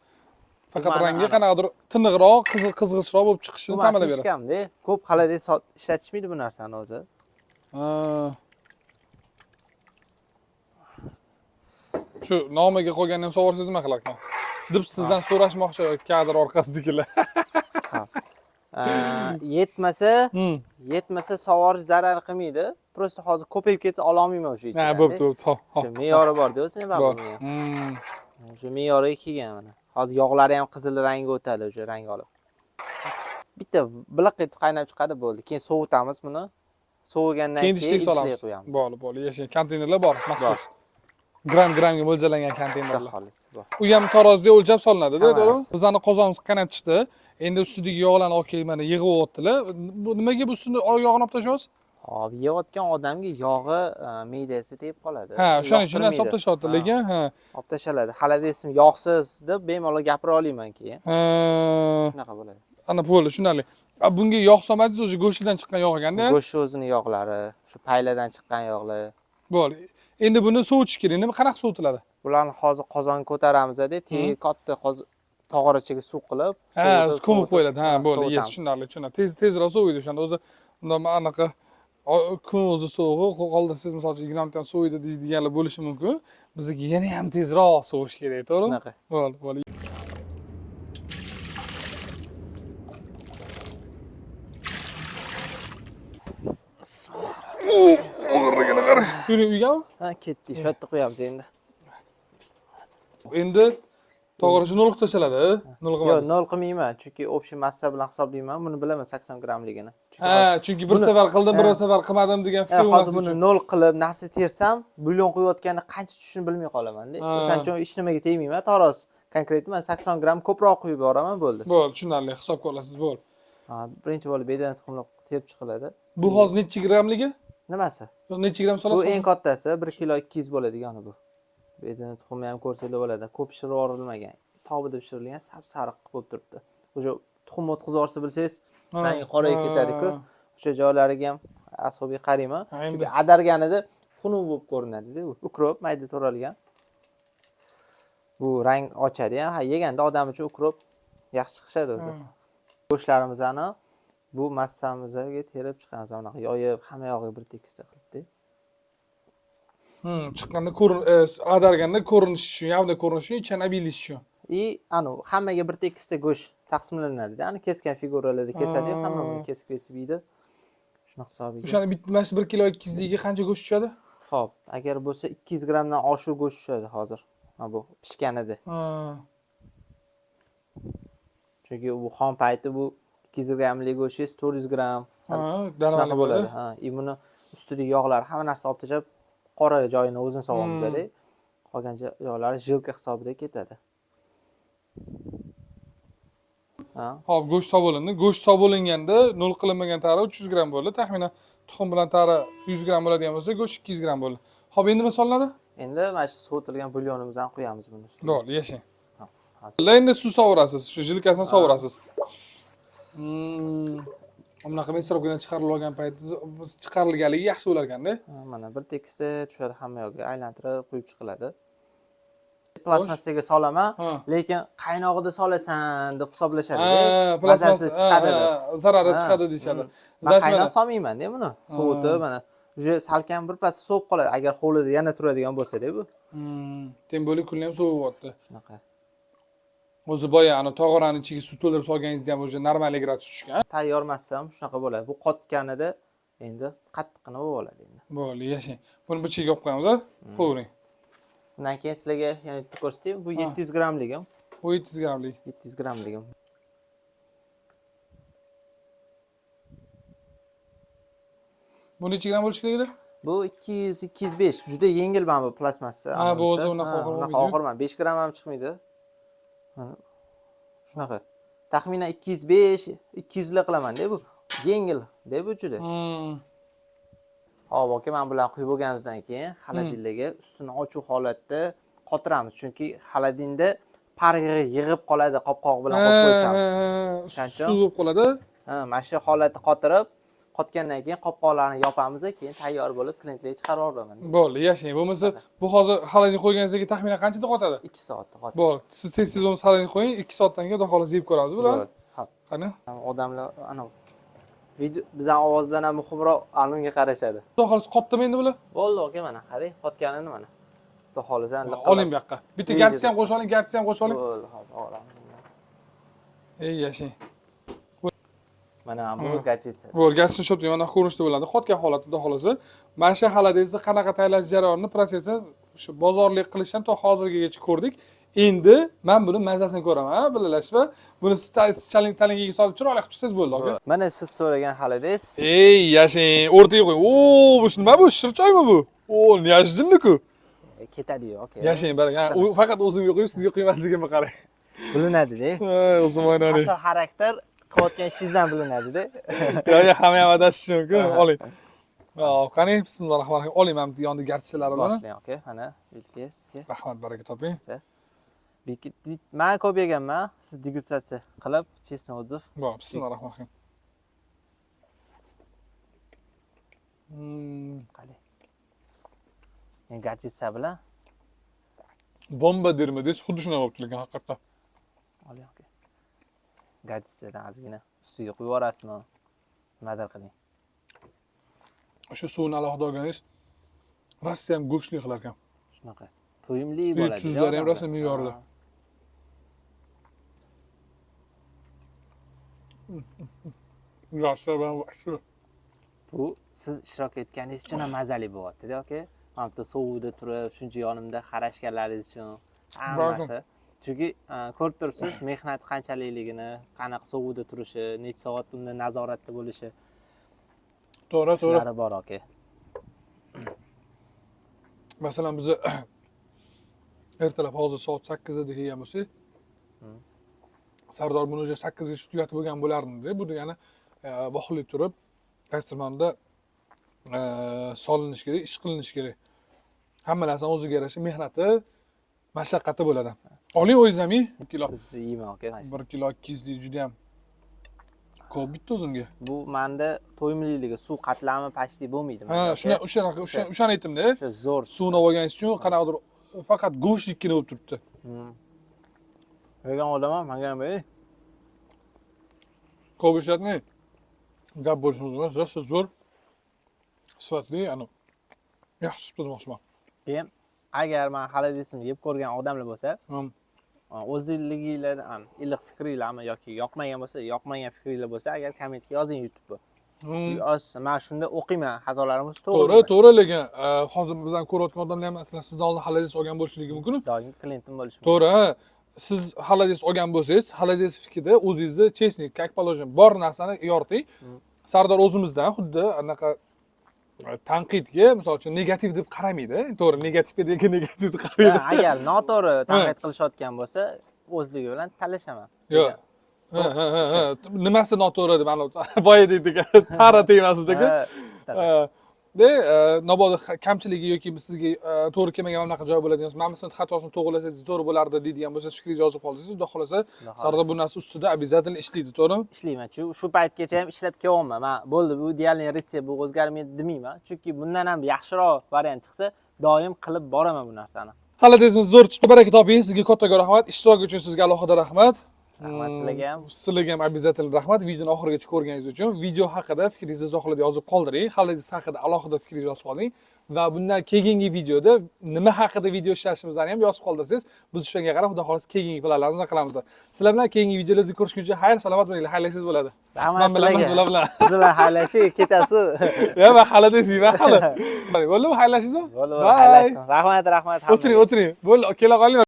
Faqat ma'ni rangi aniq. qanaqadir tiniqroq, qizg'ichroq bo'lib chiqishini Bu ta'minlab beradi. fishkamda. Ko'p xolodis ishlatishmaydi bu narsani o'zi. Ha. Shu nomiga qo'ygandan ham savorsiz nima qilar ekan? Deb sizdan so'rashmoqchi kadr orqasidagilar. Yetmasa savorish zarar qilmaydi. Prosta hozir ko'payib ketsa ololmayman o'sha ichidan. Ha, bo'pti. O'sha me'yori bor-da o'zini Bor. babamning. O'sha me'yoriga kelgan mana. Hozir yog'lari ham qizil rangga o'tadi, o'sha rang olib. Bitta biliq etib qaynab chiqadi bo'ldi. Keyin sovutamiz buni. Sovigandan Keyin keyin ishga solamiz. qo'yamiz. Bo'ldi. Yashin konteynerlar bor, maxsus. Grammga mo'ljallangan konteynerlar. Xolis bor. U ham tarozida o'lchab solinadi-da, Hamma to'g'rimi? narsa. Bizning qozonimiz qaynab chiqdi. Endi ustidagi yog'larni olib kelib mana yig'ib o'tdilar. Bu nimaga bu ustini yog'ini olib tashyapsiz? Hop, yeyotgan odamga yog'i me'dasi tegib qoladi. Ha, o'shaning uchun narsa olib tashyapti, lekin ha. Olib tashaladi. Xaladesim yog'siz deb bemalol gapira olaman keyin. Ha, Shunaqa bo'ladi. ana bo'ldi, tushunarli. Bunga yog' solmadingiz, o'sha go'shtdan chiqqan yog' ekanda. Go'sht o'zini yog'lari, shu payladan chiqqan yog'lar. Bo'ldi. Endi buni sovutish kerak. Nima qanaqa sovitiladi? Bularni hozir qozonga ko'taramiz-da, tegi katta tog'orachaga suv qilib, Ha, ko'mib qo'yiladi. Ha, bo'ldi. sovutamiz. Yes, tushunarli. Tezroq soviydi o'shanda. O'zi undan anaqa kun o'zi sovug'i, qoldi siz misol uchun 20 minutdan soviydi deydiganlar bo'lishi mumkin. Bizga yana ham tezroq sovish kerak, to'g'rimi? Shunaqa. Bo'ldi. O'g'irligini qara. Yuri uygami? Ha, ketdik. Shu yerda qo'yamiz endi. Endi to'g'richa 0 tashaladi, 0 Yo'q, qilamiz. 0 qilmayman, chunki общий massa bilan hisoblayman. Buni bilaman 80 grammligini. Ha, chunki bir safar qildim, bir safar qilmadim degan fikr hozir bo'lmasin buni uchun. 0 qilib narsa tersam, bulyon quyayotganda qancha tushishini bilmay qolaman-da. O'shaning uchun hech nimaga tegmayman. Taroz konkret man 80 gramm ko'proq quyib yuboraman, bo'ldi. Bo'ldi, tushunarli, hisobga olasiz, bo'ldi. Ha, birinchi bo'lib bedana tuxumlar terib chiqiladi. Bu hozir necha grammligi? Nimasi? Necha gramm Bu solasiz? eng kattasi 1 kilo 200 bo'ladigani bu. Bedana tuxumni ham ko'rsanglar bo'ladi. Ko'p pishirib yuborilmagan. Tobida pishirilgan sap-sariq bo'lib turibdi. O'sha tuxum o'tkazib yuborsa bilsangiz, rangi qorayib ketadi-ku. O'sha joylariga ham asobiy qarayman. Chunki adarganida xunuk bo'lib ko'rinadi-da u. Ukrop mayda to'ralgan. Bu rang ochadi ham. Ha, yeganda odam uchun ukrop yaxshi chiqishadi o'zi. Go'shtlarimizni bu massamizga terib chiqamiz. Bunaqa yoyib, hamma yog'iga bir tekisda qilibdi. Chiqqanda adarganda ko'rinish uchun, yavda ko'rinish uchun, ichana bilish uchun. Hammaga bir tekisda go'sht taqsimlanadi. Ani kesgan figuralarda kesadi, hamma buni kesib yeydi. Shunaqa hisobiga. O'shani bitmas 1 kilo 200 ligiga qancha go'sht tushadi? Xo'p, agar bo'lsa 200 grammdan oshiq go'sht tushadi hozir. Bu pishganida. Chunki bu xom payti bu 200 grammlik go'shingiz 400 gramm. Shunaqa bo'ladi. Ha, buni ustiga yog'lar, hamma narsa olib tashlab, qora joyini o'zini sovamiz-da. Qolgan joylari jilka hisobida ketadi. Hop, go'sht sovilindi. Go'sht sovulinganda 0 qilinmagan tari 300 gramm bo'ldi. Taxminan tuxum bilan tari 100 gramm bo'ladigan bo'lsa, go'sht 200 gramm bo'ldi. Hop, endi nima solinadi? Endi mana shu sovutilgan bulyonimizni qo'yamiz buni ustiga. Bo'ldi, yashang. Endi suv sovurasiz, shu jilkasini sovurasiz. Bunaqa mesorobkadan chiqarilib olgan paytda chiqarilganligi yaxshi bo'lar ekanda. Mana bir tekisda tushadi, hamma yoqqa aylantirib qo'yib chiqiladi. Plastmassaga solaman, lekin qaynog'ida solasan deb hisoblashadi. Plastmassa chiqadi. Zarari chiqadi deyshadi. Men qaynoq solmayman-da buni. Sovutib mana uje salkam bir pas sovib qoladi agar hovlida yana turadigan bo'lsa-da bu. Tem bo'li kunlar ham sovuvyapti. Shunaqa. O'zi boya tog'orani ichiga suv to'ldirib solganingizda ham o'sha normal gradus tushgan. Tayyor massam shunaqa bo'ladi. Bu qotganida endi qattiqqina bo'lib oladi endi. Bo'ldi, yashang. Buni bir chekiga olib qo'yamiz, qo'ying. Undan keyin sizlarga yana bitta ko'rsataymi. Bu 700 grammligim. Bu 700 grammlik. 700 grammligim. Bu necha gramm bo'lishi kerak edi? Bu 200-205. Juda yengil mana bu plastmassa. Ha, bu o'zi unaqa og'ir emas. 5 gramm ham chiqmaydi. Shunaqa. Taxminan 205-200 lar qilaman-da bu. Yengil-da bu juda. Hop, aka, men bilan quyib bo'lganimizdan keyin xolodilniga ustini ochiq holatda qotiramiz. Chunki xolodinda parig'i yig'ib qoladi qopqoq bilan qo'yib qo'ysam. Suv bo'lib qoladi. Ha, mana shu holatda qotirib, qotgandan keyin qopqoqlarni yopamiz, keyin tayyor bo'lib klientlarga chiqarib yuboraman. Bo'ldi, yashang. Bo'lmasa bu hozir xolodilnik qo'yganingizdan keyin taxminan qanchada qotadi? 2 soatda qotadi. Bo'ldi. Siz tez-tez bo'lmasa xolodilnik qo'ying, 2 soatdan keyin xudo xohlasa yeb ko'ramiz, bularni. Xo'p. Qani? Odamlar ana video bizning ovozdan ham muhimroq alunga qarashadi. Xudo xohlasa qotdimi endi bular? Bo'ldi, aka, mana qarang, qotganini mana. Xudo xohlasa Oling bu yoqqa. Bitta garchisi ham qo'shib oling, garchisi ham qo'shib oling. Bo'ldi, hozir olamiz. Ey, yashang. Mana bu garchitsasi. Bo'ldi, garchisi shop deyman, mana ko'rinishda bo'ladi. Qotgan holatda xudo xohlasa. Mana shu xolodilnikni qanaqa tayyorlash jarayonini, prosessini shu bozorlik qilishdan to hozirgacha ko'rdik. Endi men buni mazasini ko'raman, bilasizmi? Va buni siz talingiga solib chiroyli qilib pishirsangiz bo'ldi, aka. Mana siz so'ragan xolodilnik. Ey, yashang, o'rtaga qo'ying. Bu nima bu? Shirchoymi bu? Neожиданно-ku. Ketadi-yu, aka. Yashang, baraka. U faqat o'zimga qo'yib, sizga qo'ymasligimni qarang. Bilinadi-da. O'zimoynani. Asl xarakter qilayotgan ishingizdan bilinadi-da. Yo'q, hamma ham adashishi mumkin. Oling. Hop, qani, bismillahirrohmanirrohim. Oling, mana bu yonida garchichalar bor. Boshlang, aka. Mana bitga sizga. Rahmat, baraka toping. Men ko'p yeganman. Siz degustatsiya qilib, честный отзыв. Bo'p, bismillahirrohmanirrohim. Qani. Men garchitsa bilan Bomba dermidingiz, xuddi shunday bo'lib turgan haqiqatda. oling, aka. Garchitsadan ozgina ustiga qo'yib yuborasizmi? Nimadir qiling. O'sha suvni alohida olganingiz Rossiya ham go'shtli qilar ekan. Shunaqa. To'yimli bo'ladi. Tuzlari ham rosa me'yorli. Yoshlar bilan shu. Bu siz ishtirok etganingiz uchun ham mazali bo'lyapti-da, aka. Mana bu sovuqda turib, shuncha yonimda qarashganlaringiz uchun hammasi. Chunki ko'rib turibsiz, mehnat qanchalikligini, qanaqa sovuqda turishi, necha soat unda nazoratda bo'lishi. To'g'ri. Shular bor, aka. Masalan, biz ertalab hozir soat 8da kelgan bo'lsak, Sardor buni o'sha 8gacha tugatib bo'lgan bo'lardi-da. Bu degani vohli turib, qaysimanida solinish kerak, ish qilinish kerak. Hamma narsa o'ziga yarasha mehnati, mashaqqati bo'ladi. Oling o'zingiz ham 1 kilo. Siz yeyman, aka. 1 kilo 200 deysiz juda ham ko'p bitta o'zimga. Bu menda to'yimliligi suv qatlami pashti bo'lmaydi. O'shani aytdim-da. O'sha zo'r Suvni olganingiz uchun qanaqadir faqat go'shtlikkina bo'lib turibdi. Yegan odam ham menga ham Ko'p ishlatmay. Gap bo'lishi emas, rosa zo'r. Sifatli, ana. Yaxshi chiqdi demoqchiman. keyin agar men xolodilnikni yeb ko'rgan odamlar bo'lsa, o'zingizlardan iliq fikringlarmi yoki yoqmagan bo'lsa, yoqmagan fikringlar bo'lsa, agar kommentga yozing YouTube'ga. Men shunda o'qiyman, xatolarim bo'lsa To'g'ri, lekin hozir bizdan ko'rayotgan odamlar ham masalan sizdan oldin xolodilnik olgan bo'lishligi mumkin. doim klientim bo'lishi mumkin. To'g'ri, siz xolodilnik olgan bo'lsangiz, xolodilnik fikrida o'zingizni chestnik, как положено, bor narsani yoriting. Sardor o'zimizdan xuddi anaqa tanqidga, misol uchun negativ deb qaramaydi. To'g'ri, negativga degan negativni qaraydi. Agar noto'g'ri tanqid qilishayotgan bo'lsa, o'zligi bilan talashaman. Yo'q. Nimasi noto'g'ri deb ana boya deydigan tara temasidagi. Nobod kamchiligi yoki sizga to'g'ri kelmagan anaqa joy bo'ladigan bo'lsa, mana sizni xatosini to'g'rilasangiz to'g'ri bo'lardi deydigan bo'lsa, fikringizni yozib qoldingiz. Xudo xolasa, Sardor bu narsa ustida обязательно ishlaydi, to'g'rimi? Ishlayman. Shu paytgacha ham ishlab kelyapman. Men bo'ldi, bu idealniy retsept bu o'zgarmaydi demayman. Chunki bundan ham yaxshiroq variant chiqsa, doim qilib boraman bu narsani. Xolodilnikimiz zo'r chiqdi, baraka toping. Sizga katta rahmat. Ishtirok uchun sizga alohida rahmat. Rahmat sizlarga ham. Sizlarga ham обязательно rahmat videoni oxirigacha ko'rganingiz uchun. Video haqida fikringizni izohlarda yozib qoldiring. Xolodilnik haqida alohida fikringizni yozib qolding va bundan keyingi videoda nima haqida video ishlashimizni ham yozib qoldirsangiz, biz o'shanga qarab xudo xolasa keyingi planlarimizni qilamiz. Sizlar bilan keyingi videolarda ko'rishguncha xayr, salomat bo'linglar. Xayrlashingiz bo'ladi. Men bilan sizlar bilan. Sizlar xayrlashib ketasiz. Yo'q, men xolodilnik hali. Bo'ldimi? Xayrlashingiz? Bo'ldi, xayrlashdim. Rahmat. O'tiring. Bo'ldi, kela qoling.